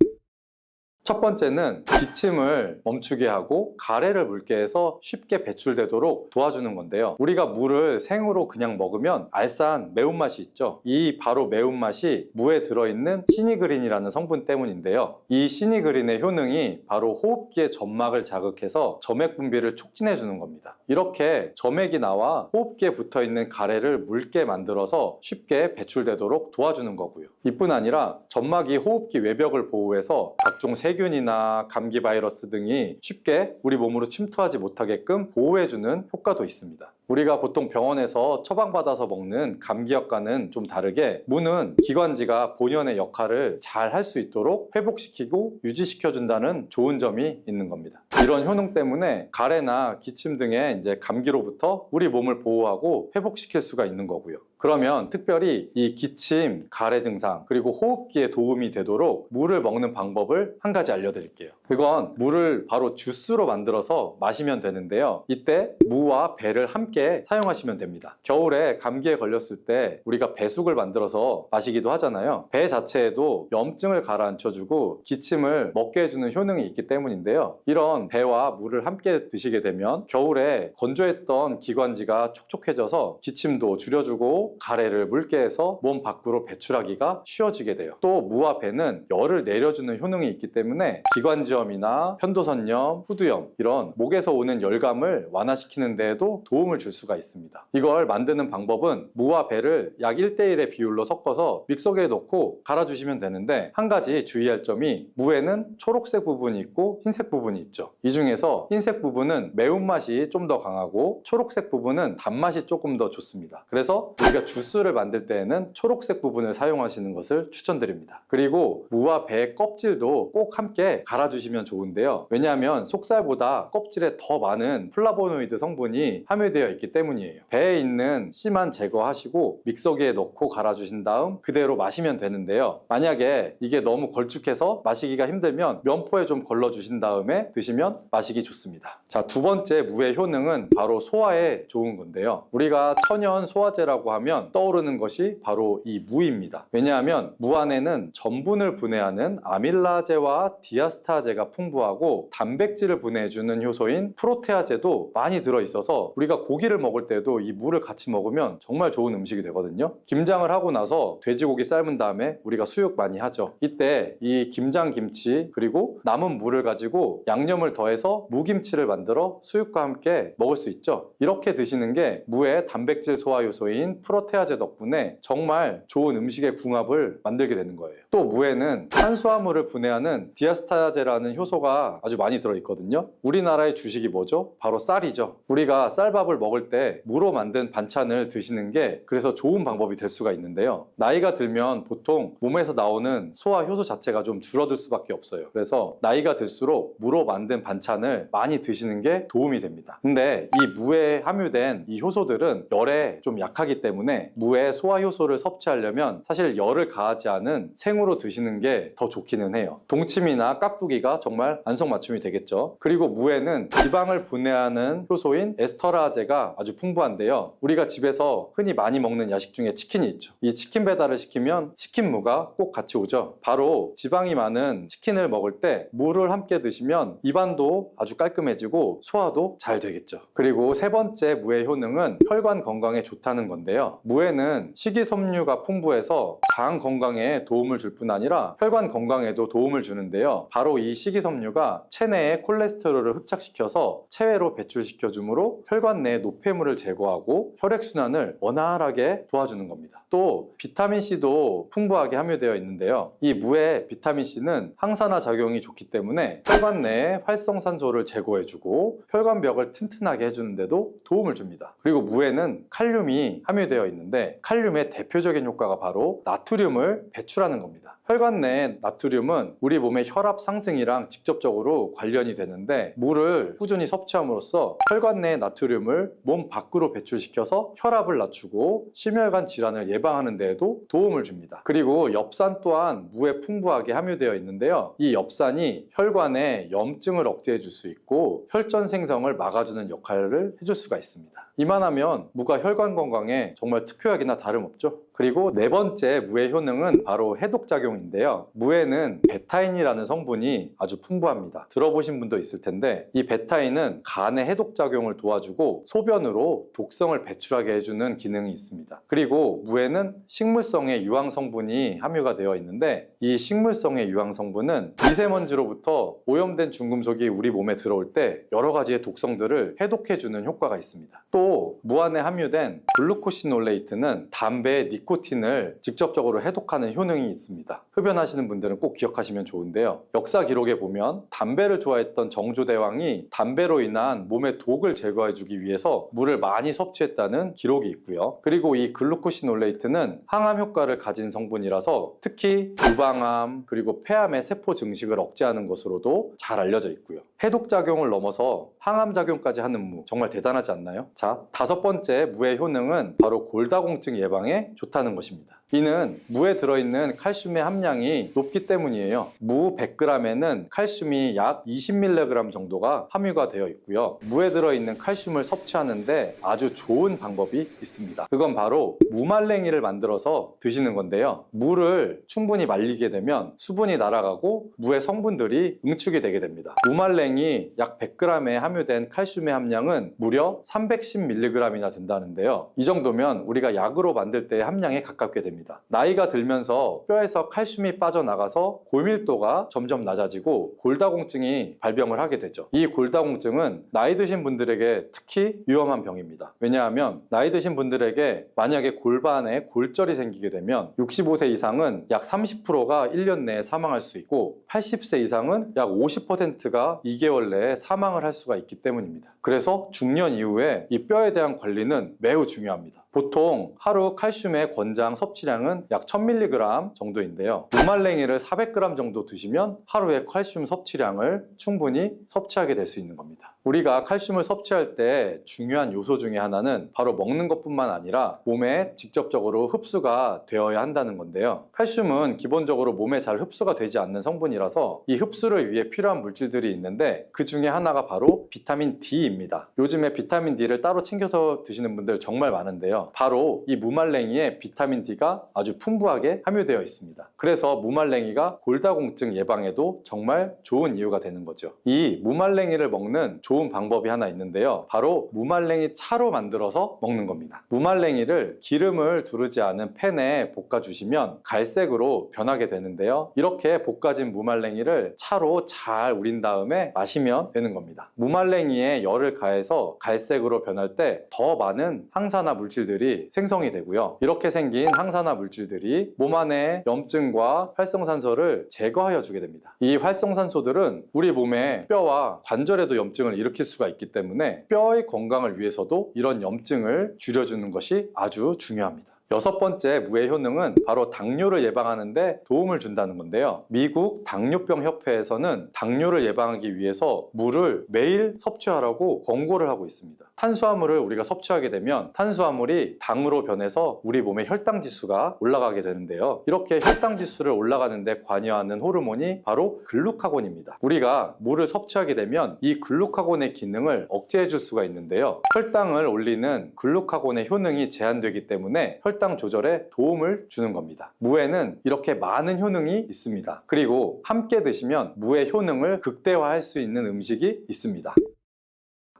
첫 번째는 기침을 멈추게 하고 가래를 묽게 해서 쉽게 배출되도록 도와주는 건데요. 우리가 무를 생으로 그냥 먹으면 알싸한 매운맛이 있죠. 이 바로 매운맛이 무에 들어있는 시니그린이라는 성분 때문인데요. 이 시니그린의 효능이 바로 호흡기의 점막을 자극해서 점액 분비를 촉진해 주는 겁니다. 이렇게 점액이 나와 호흡기에 붙어있는 가래를 묽게 만들어서 쉽게 배출되도록 도와주는 거고요. 이뿐 아니라 점막이 호흡기 외벽을 보호해서 각종 세균이나 감기 바이러스 등이 쉽게 우리 몸으로 침투하지 못하게끔 보호해주는 효과도 있습니다. 우리가 보통 병원에서 처방받아서 먹는 감기약과는 좀 다르게 무는 기관지가 본연의 역할을 잘 할 수 있도록 회복시키고 유지시켜준다는 좋은 점이 있는 겁니다. 이런 효능 때문에 가래나 기침 등의 감기로부터 우리 몸을 보호하고 회복시킬 수가 있는 거고요. 그러면 특별히 이 기침, 가래 증상, 그리고 호흡기에 도움이 되도록 무를 먹는 방법을 한 가지 알려드릴게요. 그건 무를 바로 주스로 만들어서 마시면 되는데요. 이때 무와 배를 함께 사용하시면 됩니다. 겨울에 감기에 걸렸을 때 우리가 배숙을 만들어서 마시기도 하잖아요. 배 자체에도 염증을 가라앉혀주고 기침을 먹게 해주는 효능이 있기 때문인데요. 이런 배와 물을 함께 드시게 되면 겨울에 건조했던 기관지가 촉촉해져서 기침도 줄여주고 가래를 묽게 해서 몸 밖으로 배출하기가 쉬워지게 돼요. 또 무와 배는 열을 내려주는 효능이 있기 때문에 기관지염이나 편도선염, 후두염 이런 목에서 오는 열감을 완화시키는 데에도 도움을 줄 수가 있습니다. 이걸 만드는 방법은 무와 배를 약 1:1의 비율로 섞어서 믹서기에 넣고 갈아주시면 되는데 한 가지 주의할 점이 무에는 초록색 부분이 있고 흰색 부분이 있죠. 이 중에서 흰색 부분은 매운맛이 좀 더 강하고 초록색 부분은 단맛이 조금 더 좋습니다. 그래서 우리가 우리가 주스를 만들 때에는 초록색 부분을 사용하시는 것을 추천드립니다. 그리고 무와 배의 껍질도 꼭 함께 갈아주시면 좋은데요. 왜냐하면 속살보다 껍질에 더 많은 플라보노이드 성분이 함유되어 있기 때문이에요. 배에 있는 씨만 제거하시고 믹서기에 넣고 갈아주신 다음 그대로 마시면 되는데요. 만약에 이게 너무 걸쭉해서 마시기가 힘들면 면포에 좀 걸러주신 다음에 드시면 마시기 좋습니다. 자, 두 번째 무의 효능은 바로 소화에 좋은 건데요. 우리가 천연 소화제라고 하면 떠오르는 것이 바로 이 무입니다. 왜냐하면 무 안에는 전분을 분해하는 아밀라제와 디아스타제가 풍부하고 단백질을 분해해주는 효소인 프로테아제도 많이 들어있어서 우리가 고기를 먹을 때도 이 무를 같이 먹으면 정말 좋은 음식이 되거든요. 김장을 하고 나서 돼지고기 삶은 다음에 우리가 수육 많이 하죠. 이때 이 김장김치 그리고 남은 무를 가지고 양념을 더해서 무김치를 만들어 수육과 함께 먹을 수 있죠. 이렇게 드시는 게 무의 단백질 소화 요소인 프로테아제 덕분에 정말 좋은 음식의 궁합을 만들게 되는 거예요. 또 무에는 탄수화물을 분해하는 디아스타제라는 효소가 아주 많이 들어있거든요. 우리나라의 주식이 뭐죠? 바로 쌀이죠. 우리가 쌀밥을 먹을 때 무로 만든 반찬을 드시는 게 그래서 좋은 방법이 될 수가 있는데요. 나이가 들면 보통 몸에서 나오는 소화 효소 자체가 좀 줄어들 수밖에 없어요. 그래서 나이가 들수록 무로 만든 반찬을 많이 드시는 게 도움이 됩니다. 근데 이 무에 함유된 이 효소들은 열에 좀 약하기 때문에 무의 소화 효소를 섭취하려면 사실 열을 가하지 않은 생으로 드시는 게 더 좋기는 해요. 동치미나 깍두기가 정말 안성맞춤이 되겠죠. 그리고 무에는 지방을 분해하는 효소인 에스터라제가 아주 풍부한데요. 우리가 집에서 흔히 많이 먹는 야식 중에 치킨이 있죠. 이 치킨 배달을 시키면 치킨무가 꼭 같이 오죠. 바로 지방이 많은 치킨을 먹을 때 무를 함께 드시면 입안도 아주 깔끔해지고 소화도 잘 되겠죠. 그리고 세 번째 무의 효능은 혈관 건강에 좋다는 건데요. 무에는 식이섬유가 풍부해서 장 건강에 도움을 줄 뿐 아니라 혈관 건강에도 도움을 주는데요. 바로 이 식이섬유가 체내의 콜레스테롤을 흡착시켜서 체외로 배출시켜 주므로 혈관 내 노폐물을 제거하고 혈액순환을 원활하게 도와주는 겁니다. 또 비타민C도 풍부하게 함유되어 있는데요. 이 무의 비타민C는 항산화 작용이 좋기 때문에 혈관 내의 활성산소를 제거해주고 혈관벽을 튼튼하게 해주는데도 도움을 줍니다. 그리고 무에는 칼륨이 함유되어 있는데 칼륨의 대표적인 효과가 바로 나트륨을 배출하는 겁니다. 혈관 내의 나트륨은 우리 몸의 혈압 상승이랑 직접적으로 관련이 되는데 무를 꾸준히 섭취함으로써 혈관 내의 나트륨을 몸 밖으로 배출시켜서 혈압을 낮추고 심혈관 질환을 예방하는 데에도 도움을 줍니다. 그리고 엽산 또한 무에 풍부하게 함유되어 있는데요. 이 엽산이 혈관에 염증을 억제해 줄 수 있고 혈전 생성을 막아주는 역할을 해줄 수가 있습니다. 이만하면 무가 혈관 건강에 정말 특효약이나 다름없죠. 그리고 네 번째 무의 효능은 바로 해독작용인데요. 무에는 베타인이라는 성분이 아주 풍부합니다. 들어보신 분도 있을 텐데 이 베타인은 간의 해독작용을 도와주고 소변으로 독성을 배출하게 해주는 기능이 있습니다. 그리고 무에는 식물성의 유황성분이 함유가 되어 있는데 이 식물성의 유황성분은 미세먼지로부터 오염된 중금속이 우리 몸에 들어올 때 여러 가지의 독성들을 해독해주는 효과가 있습니다. 또 무 안에 함유된 글루코시놀레이트는 담배의 니코틴을 직접적으로 해독하는 효능이 있습니다. 흡연하시는 분들은 꼭 기억하시면 좋은데요. 역사 기록에 보면 담배를 좋아했던 정조대왕이 담배로 인한 몸의 독을 제거해주기 위해서 물을 많이 섭취했다는 기록이 있고요. 그리고 이 글루코시놀레이트는 항암 효과를 가진 성분이라서 특히 유방암 그리고 폐암의 세포 증식을 억제하는 것으로도 잘 알려져 있고요. 해독작용을 넘어서 항암작용까지 하는 무 정말 대단하지 않나요? 자, 다섯 번째 무의 효능은 바로 골다공증 예방에 좋다는 것입니다. 이는 무에 들어있는 칼슘의 함량이 높기 때문이에요. 무 100g에는 칼슘이 약 20mg 정도가 함유가 되어 있고요. 무에 들어있는 칼슘을 섭취하는데 아주 좋은 방법이 있습니다. 그건 바로 무말랭이를 만들어서 드시는 건데요. 무를 충분히 말리게 되면 수분이 날아가고 무의 성분들이 응축이 되게 됩니다. 무말랭이 약 100g에 함유된 칼슘의 함량은 무려 310mg이나 된다는데요. 이 정도면 우리가 약으로 만들 때의 함량
함량에 가깝게 됩니다. 나이가 들면서 뼈에서 칼슘이 빠져나가서 골밀도가 점점 낮아지고 골다공증이 발병을 하게 되죠. 이 골다공증은 나이 드신 분들에게 특히 위험한 병입니다. 왜냐하면 나이 드신 분들에게 만약에 골반에 골절이 생기게 되면 65세 이상은 약 30%가 1년 내에 사망할 수 있고 80세 이상은 약 50%가 2개월 내에 사망을 할 수가 있기 때문입니다. 그래서 중년 이후에 이 뼈에 대한 관리는 매우 중요합니다. 보통 하루 칼슘의 권장 섭취량은 약 1000mg 정도인데요. 무말랭이를 400g 정도 드시면 하루에 칼슘 섭취량을 충분히 섭취하게 될 수 있는 겁니다. 우리가 칼슘을 섭취할 때 중요한 요소 중에 하나는 바로 먹는 것뿐만 아니라 몸에 직접적으로 흡수가 되어야 한다는 건데요. 칼슘은 기본적으로 몸에 잘 흡수가 되지 않는 성분이라서 이 흡수를 위해 필요한 물질들이 있는데 그 중에 하나가 바로 비타민 D입니다. 요즘에 비타민 D를 따로 챙겨서 드시는 분들 정말 많은데요. 바로 이 무말랭이에 비타민 D가 아주 풍부하게 함유되어 있습니다. 그래서 무말랭이가 골다공증 예방에도 정말 좋은 이유가 되는 거죠. 이 무말랭이를 먹는 좋은 방법이 하나 있는데요. 바로 무말랭이 차로 만들어서 먹는 겁니다. 무말랭이를 기름을 두르지 않은 팬에 볶아주시면 갈색으로 변하게 되는데요. 이렇게 볶아진 무말랭이를 차로 잘 우린 다음에 마시면 되는 겁니다. 무말랭이에 열을 가해서 갈색으로 변할 때 더 많은 항산화 물질들이 생성이 되고요. 이렇게 생긴 항산화 물질들이 몸 안에 염증과 활성산소를 제거하여 주게 됩니다. 이 활성산소들은 우리 몸의 뼈와 관절에도 염증을 일으킬 수가 있기 때문에 뼈의 건강을 위해서도 이런 염증을 줄여주는 것이 아주 중요합니다. 여섯 번째 무의 효능은 바로 당뇨를 예방하는 데 도움을 준다는 건데요. 미국 당뇨병 협회에서는 당뇨를 예방하기 위해서 물을 매일 섭취하라고 권고를 하고 있습니다. 탄수화물을 우리가 섭취하게 되면 탄수화물이 당으로 변해서 우리 몸의 혈당 지수가 올라가게 되는데요. 이렇게 혈당 지수를 올라가는 데 관여하는 호르몬이 바로 글루카곤입니다. 우리가 물을 섭취하게 되면 이 글루카곤의 기능을 억제해 줄 수가 있는데요. 혈당을 올리는 글루카곤의 효능이 제한되기 때문에 혈당 조절에 도움을 주는 겁니다. 무에는 이렇게 많은 효능이 있습니다. 그리고 함께 드시면 무의 효능을 극대화할 수 있는 음식이 있습니다.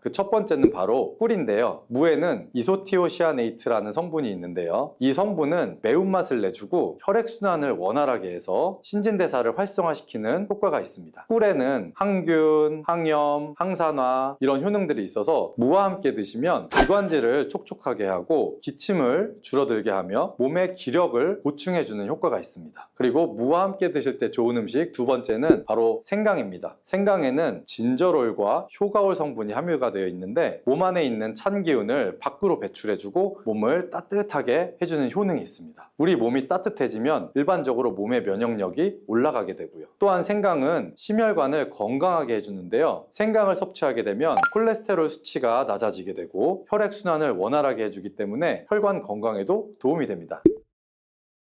그 첫 번째는 바로 꿀인데요. 무에는 이소티오시아네이트라는 성분이 있는데요. 이 성분은 매운맛을 내주고 혈액순환을 원활하게 해서 신진대사를 활성화시키는 효과가 있습니다. 꿀에는 항균, 항염, 항산화 이런 효능들이 있어서 무와 함께 드시면 기관지를 촉촉하게 하고 기침을 줄어들게 하며 몸의 기력을 보충해주는 효과가 있습니다. 그리고 무와 함께 드실 때 좋은 음식 두 번째는 바로 생강입니다. 생강에는 진저롤과 효가올 성분이 함유가 되어 있는데 몸 안에 있는 찬 기운을 밖으로 배출해주고 몸을 따뜻하게 해주는 효능이 있습니다. 우리 몸이 따뜻해지면 일반적으로 몸의 면역력이 올라가게 되고요. 또한 생강은 심혈관을 건강하게 해주는데요. 생강을 섭취하게 되면 콜레스테롤 수치가 낮아지게 되고 혈액순환을 원활하게 해주기 때문에 혈관 건강에도 도움이 됩니다.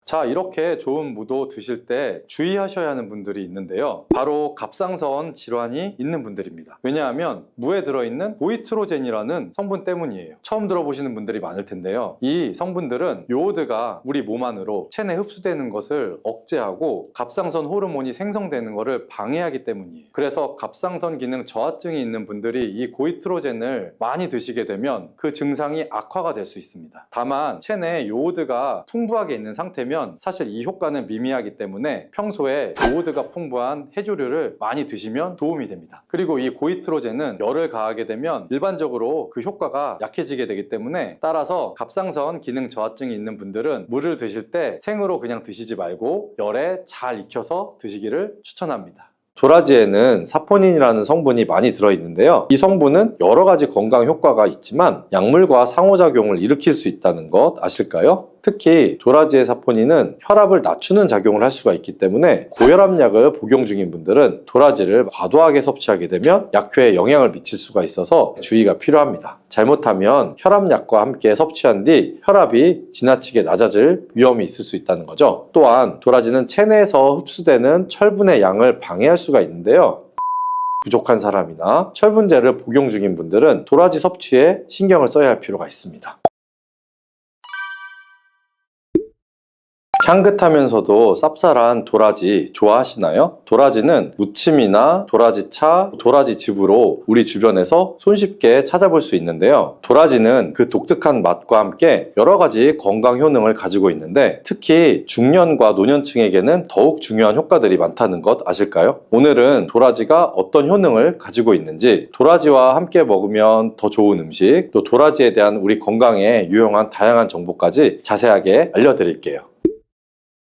자, 이렇게 좋은 무도 드실 때 주의하셔야 하는 분들이 있는데요. 바로 갑상선 질환이 있는 분들입니다. 왜냐하면 무에 들어있는 고이트로젠이라는 성분 때문이에요. 처음 들어보시는 분들이 많을 텐데요. 이 성분들은 요오드가 우리 몸 안으로 체내 흡수되는 것을 억제하고 갑상선 호르몬이 생성되는 것을 방해하기 때문이에요. 그래서 갑상선 기능 저하증이 있는 분들이 이 고이트로젠을 많이 드시게 되면 그 증상이 악화가 될 수 있습니다. 다만 체내에 요오드가 풍부하게 있는 상태면 사실 이 효과는 미미하기 때문에 평소에 요오드가 풍부한 해조류를 많이 드시면 도움이 됩니다. 그리고 이 고이트로젠은 열을 가하게 되면 일반적으로 그 효과가 약해지게 되기 때문에 따라서 갑상선 기능 저하증이 있는 분들은 물을 드실 때 생으로 그냥 드시지 말고 열에 잘 익혀서 드시기를 추천합니다. 도라지에는 사포닌이라는 성분이 많이 들어있는데요. 이 성분은 여러 가지 건강 효과가 있지만 약물과 상호작용을 일으킬 수 있다는 것 아실까요? 특히 도라지의 사포닌은 혈압을 낮추는 작용을 할 수가 있기 때문에 고혈압약을 복용 중인 분들은 도라지를 과도하게 섭취하게 되면 약효에 영향을 미칠 수가 있어서 주의가 필요합니다. 잘못하면 혈압약과 함께 섭취한 뒤 혈압이 지나치게 낮아질 위험이 있을 수 있다는 거죠. 또한 도라지는 체내에서 흡수되는 철분의 양을 방해할 수가 있는데요. 부족한 사람이나 철분제를 복용 중인 분들은 도라지 섭취에 신경을 써야 할 필요가 있습니다.
향긋하면서도 쌉쌀한 도라지 좋아하시나요? 도라지는 무침이나 도라지차, 도라지즙으로 우리 주변에서 손쉽게 찾아볼 수 있는데요. 도라지는 그 독특한 맛과 함께 여러 가지 건강 효능을 가지고 있는데 특히 중년과 노년층에게는 더욱 중요한 효과들이 많다는 것 아실까요? 오늘은 도라지가 어떤 효능을 가지고 있는지, 도라지와 함께 먹으면 더 좋은 음식, 또 도라지에 대한 우리 건강에 유용한 다양한 정보까지 자세하게 알려드릴게요.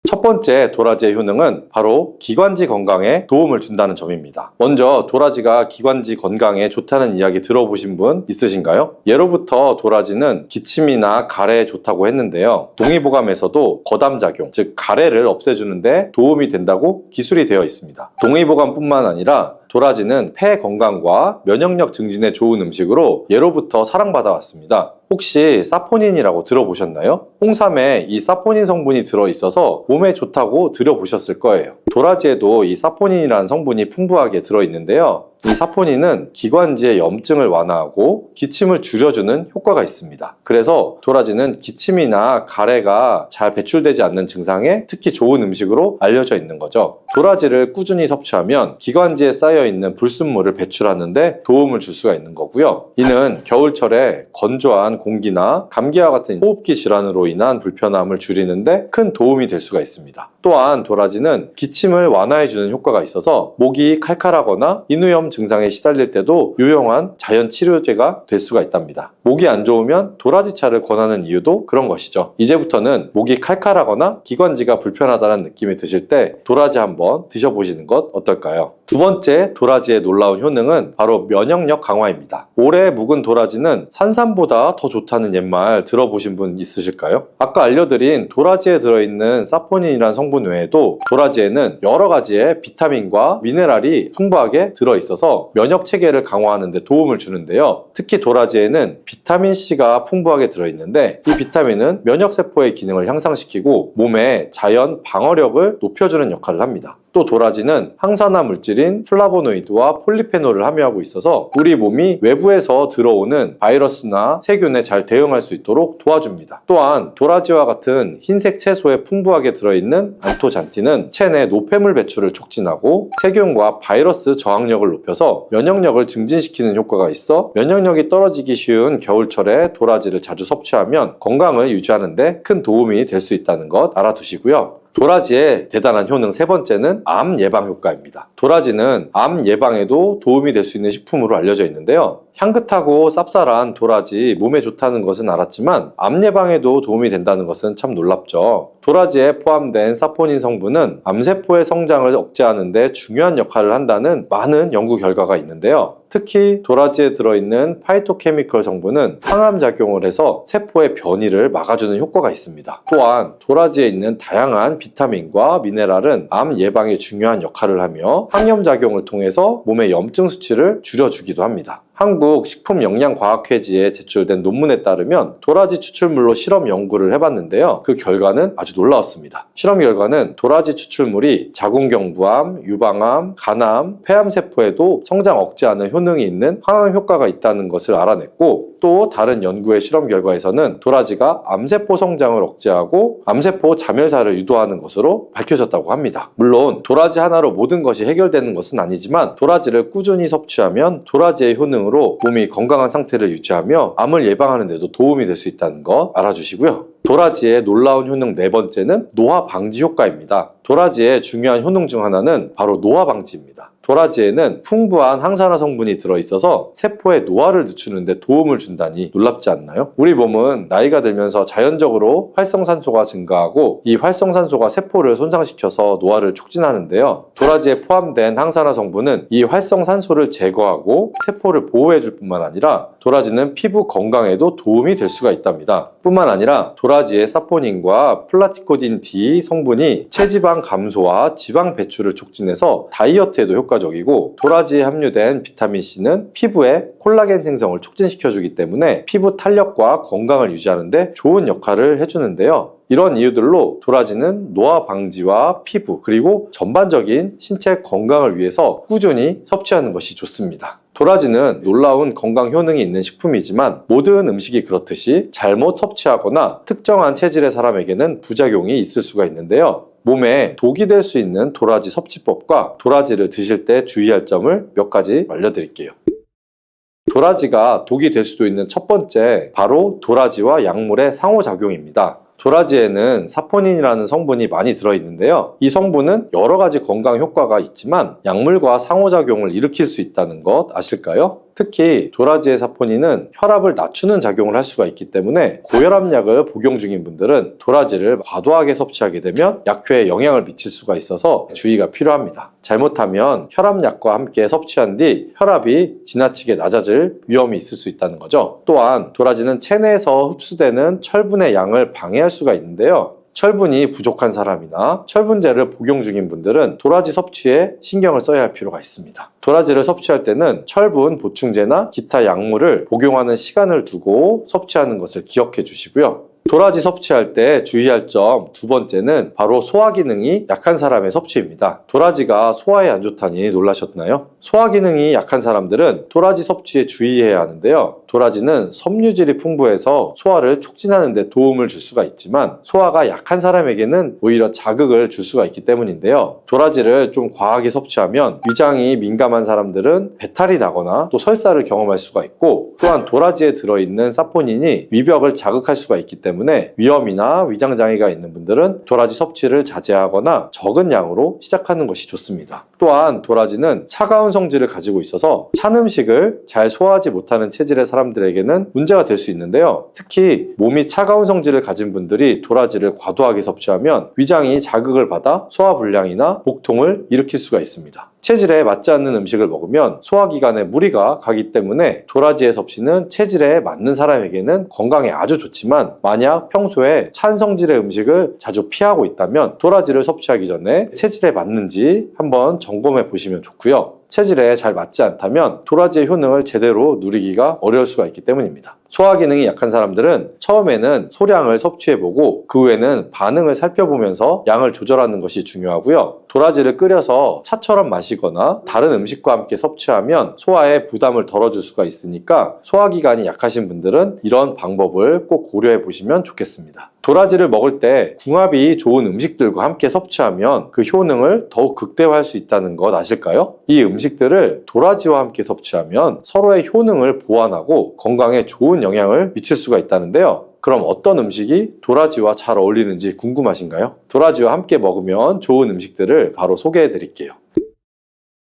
첫 번째 도라지의 효능은 바로 기관지 건강에 도움을 준다는 점입니다. 먼저 도라지가 기관지 건강에 좋다는 이야기 들어보신 분 있으신가요? 예로부터 도라지는 기침이나 가래에 좋다고 했는데요. 동의보감에서도 거담작용, 즉 가래를 없애주는데 도움이 된다고 기술이 되어 있습니다. 동의보감뿐만 아니라 도라지는 폐 건강과 면역력 증진에 좋은 음식으로 예로부터 사랑받아왔습니다. 혹시 사포닌이라고 들어보셨나요? 홍삼에 이 사포닌 성분이 들어있어서 몸에 좋다고 들어보셨을 거예요. 도라지에도 이 사포닌이라는 성분이 풍부하게 들어있는데요. 이 사포닌은 기관지의 염증을 완화하고 기침을 줄여주는 효과가 있습니다. 그래서 도라지는 기침이나 가래가 잘 배출되지 않는 증상에 특히 좋은 음식으로 알려져 있는 거죠. 도라지를 꾸준히 섭취하면 기관지에 쌓여있는 불순물을 배출하는데 도움을 줄 수가 있는 거고요. 이는 겨울철에 건조한 공기나 감기와 같은 호흡기 질환으로 인한 불편함을 줄이는데 큰 도움이 될 수가 있습니다. 또한 도라지는 기침을 완화해주는 효과가 있어서 목이 칼칼하거나 인후염 증상에 시달릴 때도 유용한 자연 치료제가 될 수가 있답니다. 목이 안 좋으면 도라지차를 권하는 이유도 그런 것이죠. 이제부터는 목이 칼칼하거나 기관지가 불편하다는 느낌이 드실 때 도라지 한번 드셔보시는 것 어떨까요? 두 번째 도라지의 놀라운 효능은 바로 면역력 강화입니다. 오래 묵은 도라지는 산삼보다 더 좋다는 옛말 들어보신 분 있으실까요? 아까 알려드린 도라지에 들어있는 사포닌이라는 성분 외에도 도라지에는 여러 가지의 비타민과 미네랄이 풍부하게 들어있어서 면역 체계를 강화하는 데 도움을 주는데요. 특히 도라지에는 비타민C가 풍부하게 들어있는데 이 비타민은 면역세포의 기능을 향상시키고 몸의 자연 방어력을 높여주는 역할을 합니다. 또 도라지는 항산화 물질인 플라보노이드와 폴리페놀을 함유하고 있어서 우리 몸이 외부에서 들어오는 바이러스나 세균에 잘 대응할 수 있도록 도와줍니다. 또한 도라지와 같은 흰색 채소에 풍부하게 들어있는 안토잔틴은 체내 노폐물 배출을 촉진하고 세균과 바이러스 저항력을 높여서 면역력을 증진시키는 효과가 있어 면역력이 떨어지기 쉬운 겨울철에 도라지를 자주 섭취하면 건강을 유지하는 데 큰 도움이 될 수 있다는 것 알아두시고요. 도라지의 대단한 효능 세 번째는 암 예방 효과입니다. 도라지는 암 예방에도 도움이 될 수 있는 식품으로 알려져 있는데요. 향긋하고 쌉쌀한 도라지 몸에 좋다는 것은 알았지만 암 예방에도 도움이 된다는 것은 참 놀랍죠. 도라지에 포함된 사포닌 성분은 암세포의 성장을 억제하는 데 중요한 역할을 한다는 많은 연구 결과가 있는데요. 특히 도라지에 들어있는 파이토케미컬 성분은 항암작용을 해서 세포의 변이를 막아주는 효과가 있습니다. 또한 도라지에 있는 다양한 비타민과 미네랄은 암 예방에 중요한 역할을 하며 항염작용을 통해서 몸의 염증 수치를 줄여주기도 합니다. 한국 식품영양과학회지에 제출된 논문에 따르면 도라지 추출물로 실험 연구를 해봤는데요. 그 결과는 아주 놀라웠습니다. 실험 결과는 도라지 추출물이 자궁경부암, 유방암, 간암, 폐암세포에도 성장 억제하는 효능이 있는 항암 효과가 있다는 것을 알아냈고 또 다른 연구의 실험 결과에서는 도라지가 암세포 성장을 억제하고 암세포 자멸사를 유도하는 것으로 밝혀졌다고 합니다. 물론 도라지 하나로 모든 것이 해결되는 것은 아니지만 도라지를 꾸준히 섭취하면 도라지의 효능으로 몸이 건강한 상태를 유지하며 암을 예방하는 데도 도움이 될 수 있다는 거 알아주시고요. 도라지의 놀라운 효능 네 번째는 노화 방지 효과입니다. 도라지의 중요한 효능 중 하나는 바로 노화 방지입니다. 도라지에는 풍부한 항산화 성분이 들어있어서 세포의 노화를 늦추는 데 도움을 준다니 놀랍지 않나요? 우리 몸은 나이가 들면서 자연적으로 활성산소가 증가하고 이 활성산소가 세포를 손상시켜서 노화를 촉진하는데요. 도라지에 포함된 항산화 성분은 이 활성산소를 제거하고 세포를 보호해줄 뿐만 아니라 도라지는 피부 건강에도 도움이 될 수가 있답니다. 뿐만 아니라 도라지의 사포닌과 플라티코딘 D 성분이 체지방 감소와 지방 배출을 촉진해서 다이어트에도 효과가 효과적이고, 도라지에 함유된 비타민 C는 피부의 콜라겐 생성을 촉진시켜주기 때문에 피부 탄력과 건강을 유지하는데 좋은 역할을 해주는데요. 이런 이유들로 도라지는 노화 방지와 피부, 그리고 전반적인 신체 건강을 위해서 꾸준히 섭취하는 것이 좋습니다. 도라지는 놀라운 건강 효능이 있는 식품이지만 모든 음식이 그렇듯이 잘못 섭취하거나 특정한 체질의 사람에게는 부작용이 있을 수가 있는데요. 몸에 독이 될 수 있는 도라지 섭취법과 도라지를 드실 때 주의할 점을 몇 가지 알려드릴게요. 도라지가 독이 될 수도 있는 첫 번째, 바로 도라지와 약물의 상호작용입니다. 도라지에는 사포닌이라는 성분이 많이 들어있는데요. 이 성분은 여러 가지 건강 효과가 있지만 약물과 상호작용을 일으킬 수 있다는 것 아실까요? 특히 도라지의 사포닌은 혈압을 낮추는 작용을 할 수가 있기 때문에 고혈압약을 복용 중인 분들은 도라지를 과도하게 섭취하게 되면 약효에 영향을 미칠 수가 있어서 주의가 필요합니다. 잘못하면 혈압약과 함께 섭취한 뒤 혈압이 지나치게 낮아질 위험이 있을 수 있다는 거죠. 또한 도라지는 체내에서 흡수되는 철분의 양을 방해할 수가 있는데요. 철분이 부족한 사람이나 철분제를 복용 중인 분들은 도라지 섭취에 신경을 써야 할 필요가 있습니다. 도라지를 섭취할 때는 철분 보충제나 기타 약물을 복용하는 시간을 두고 섭취하는 것을 기억해 주시고요. 도라지 섭취할 때 주의할 점 두 번째는 바로 소화 기능이 약한 사람의 섭취입니다. 도라지가 소화에 안 좋다니 놀라셨나요? 소화 기능이 약한 사람들은 도라지 섭취에 주의해야 하는데요. 도라지는 섬유질이 풍부해서 소화를 촉진하는 데 도움을 줄 수가 있지만 소화가 약한 사람에게는 오히려 자극을 줄 수가 있기 때문인데요. 도라지를 좀 과하게 섭취하면 위장이 민감한 사람들은 배탈이 나거나 또 설사를 경험할 수가 있고, 또한 도라지에 들어있는 사포닌이 위벽을 자극할 수가 있기 때문에 위염이나 위장장애가 있는 분들은 도라지 섭취를 자제하거나 적은 양으로 시작하는 것이 좋습니다. 또한 도라지는 차가운 성질을 가지고 있어서 찬 음식을 잘 소화하지 못하는 체질의 사람들에게는 문제가 될 수 있는데요. 특히 몸이 차가운 성질을 가진 분들이 도라지를 과도하게 섭취하면 위장이 자극을 받아 소화불량이나 복통을 일으킬 수가 있습니다. 체질에 맞지 않는 음식을 먹으면 소화기관에 무리가 가기 때문에 도라지의 섭취는 체질에 맞는 사람에게는 건강에 아주 좋지만, 만약 평소에 찬 성질의 음식을 자주 피하고 있다면 도라지를 섭취하기 전에 체질에 맞는지 한번 점검해 보시면 좋고요. 체질에 잘 맞지 않다면 도라지의 효능을 제대로 누리기가 어려울 수가 있기 때문입니다. 소화 기능이 약한 사람들은 처음에는 소량을 섭취해보고 그 후에는 반응을 살펴보면서 양을 조절하는 것이 중요하고요. 도라지를 끓여서 차처럼 마시거나 다른 음식과 함께 섭취하면 소화에 부담을 덜어줄 수가 있으니까 소화기관이 약하신 분들은 이런 방법을 꼭 고려해 보시면 좋겠습니다. 도라지를 먹을 때 궁합이 좋은 음식들과 함께 섭취하면 그 효능을 더욱 극대화할 수 있다는 것 아실까요? 이 음식들을 도라지와 함께 섭취하면 서로의 효능을 보완하고 건강에 좋은 영향을 미칠 수가 있다는데요. 그럼 어떤 음식이 도라지와 잘 어울리는지 궁금하신가요? 도라지와 함께 먹으면 좋은 음식들을 바로 소개해 드릴게요.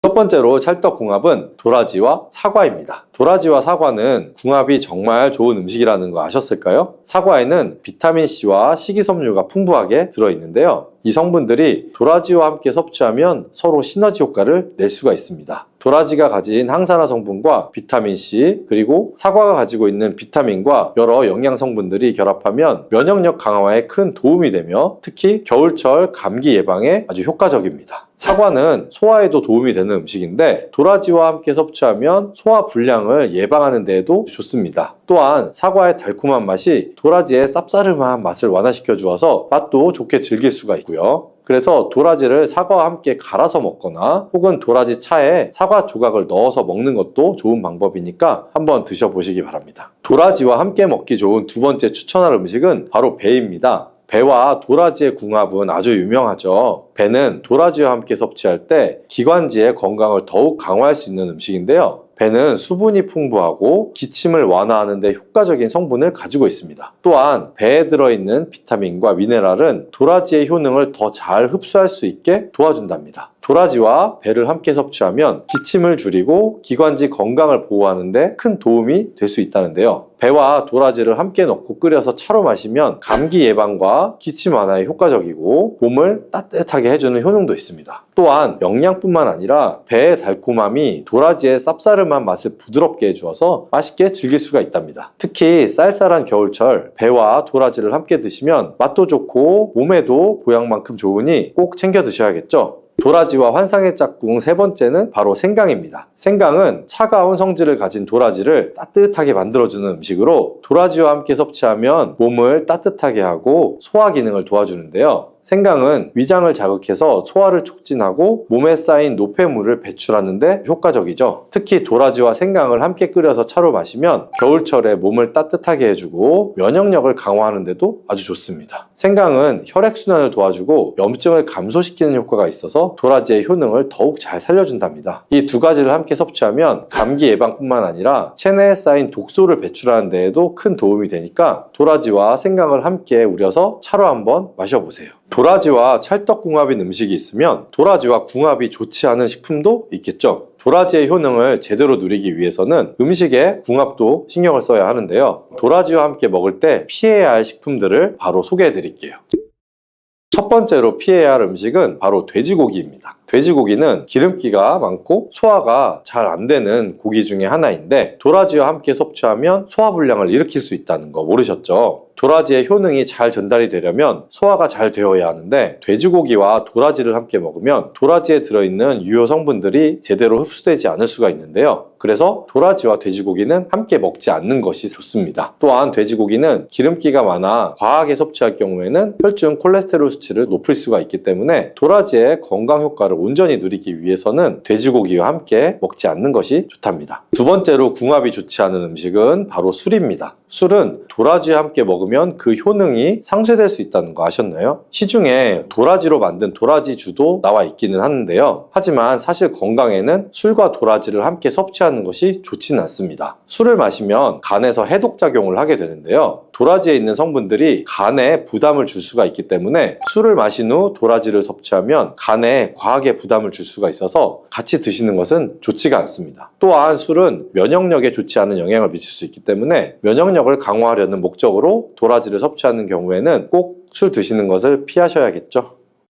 첫 번째로 찰떡궁합은 도라지와 사과입니다. 도라지와 사과는 궁합이 정말 좋은 음식이라는 거 아셨을까요? 사과에는 비타민C와 식이섬유가 풍부하게 들어있는데요. 이 성분들이 도라지와 함께 섭취하면 서로 시너지 효과를 낼 수가 있습니다. 도라지가 가진 항산화 성분과 비타민C, 그리고 사과가 가지고 있는 비타민과 여러 영양 성분들이 결합하면 면역력 강화에 큰 도움이 되며 특히 겨울철 감기 예방에 아주 효과적입니다. 사과는 소화에도 도움이 되는 음식인데 도라지와 함께 섭취하면 소화 불량을 예방하는 데에도 좋습니다. 또한 사과의 달콤한 맛이 도라지의 쌉싸름한 맛을 완화시켜 주어서 맛도 좋게 즐길 수가 있고요. 그래서 도라지를 사과와 함께 갈아서 먹거나 혹은 도라지 차에 사과 조각을 넣어서 먹는 것도 좋은 방법이니까 한번 드셔보시기 바랍니다. 도라지와 함께 먹기 좋은 두 번째 추천할 음식은 바로 배입니다. 배와 도라지의 궁합은 아주 유명하죠. 배는 도라지와 함께 섭취할 때 기관지의 건강을 더욱 강화할 수 있는 음식인데요. 배는 수분이 풍부하고 기침을 완화하는 데 효과적인 성분을 가지고 있습니다. 또한 배에 들어있는 비타민과 미네랄은 도라지의 효능을 더 잘 흡수할 수 있게 도와준답니다. 도라지와 배를 함께 섭취하면 기침을 줄이고 기관지 건강을 보호하는 데 큰 도움이 될 수 있다는데요. 배와 도라지를 함께 넣고 끓여서 차로 마시면 감기 예방과 기침 완화에 효과적이고 몸을 따뜻하게 해주는 효능도 있습니다. 또한 영양뿐만 아니라 배의 달콤함이 도라지의 쌉싸름한 맛을 부드럽게 해주어서 맛있게 즐길 수가 있답니다. 특히 쌀쌀한 겨울철 배와 도라지를 함께 드시면 맛도 좋고 몸에도 보양만큼 좋으니 꼭 챙겨 드셔야겠죠. 도라지와 환상의 짝꿍 세 번째는 바로 생강입니다. 생강은 차가운 성질을 가진 도라지를 따뜻하게 만들어주는 음식으로 도라지와 함께 섭취하면 몸을 따뜻하게 하고 소화 기능을 도와주는데요. 생강은 위장을 자극해서 소화를 촉진하고 몸에 쌓인 노폐물을 배출하는데 효과적이죠. 특히 도라지와 생강을 함께 끓여서 차로 마시면 겨울철에 몸을 따뜻하게 해주고 면역력을 강화하는 데도 아주 좋습니다. 생강은 혈액순환을 도와주고 염증을 감소시키는 효과가 있어서 도라지의 효능을 더욱 잘 살려준답니다. 이 두 가지를 함께 섭취하면 감기 예방뿐만 아니라 체내에 쌓인 독소를 배출하는 데에도 큰 도움이 되니까 도라지와 생강을 함께 우려서 차로 한번 마셔보세요. 도라지와 찰떡궁합인 음식이 있으면 도라지와 궁합이 좋지 않은 식품도 있겠죠. 도라지의 효능을 제대로 누리기 위해서는 음식의 궁합도 신경을 써야 하는데요. 도라지와 함께 먹을 때 피해야 할 식품들을 바로 소개해 드릴게요. 첫 번째로 피해야 할 음식은 바로 돼지고기입니다. 돼지고기는 기름기가 많고 소화가 잘 안 되는 고기 중에 하나인데 도라지와 함께 섭취하면 소화불량을 일으킬 수 있다는 거 모르셨죠? 도라지의 효능이 잘 전달이 되려면 소화가 잘 되어야 하는데 돼지고기와 도라지를 함께 먹으면 도라지에 들어있는 유효 성분들이 제대로 흡수되지 않을 수가 있는데요. 그래서 도라지와 돼지고기는 함께 먹지 않는 것이 좋습니다. 또한 돼지고기는 기름기가 많아 과하게 섭취할 경우에는 혈중 콜레스테롤 수치를 높일 수가 있기 때문에 도라지의 건강 효과를 온전히 누리기 위해서는 돼지고기와 함께 먹지 않는 것이 좋답니다. 두 번째로 궁합이 좋지 않은 음식은 바로 술입니다. 술은 도라지와 함께 먹으면 그 효능이 상쇄될 수 있다는 거 아셨나요? 시중에 도라지로 만든 도라지주도 나와 있기는 하는데요. 하지만 사실 건강에는 술과 도라지를 함께 섭취하는 것이 좋지는 않습니다. 술을 마시면 간에서 해독작용을 하게 되는데요. 도라지에 있는 성분들이 간에 부담을 줄 수가 있기 때문에 술을 마신 후 도라지를 섭취하면 간에 과하게 부담을 줄 수가 있어서 같이 드시는 것은 좋지가 않습니다. 또한 술은 면역력에 좋지 않은 영향을 미칠 수 있기 때문에 면역력을 강화하려는 목적으로 도라지를 섭취하는 경우에는 꼭 술 드시는 것을 피하셔야겠죠.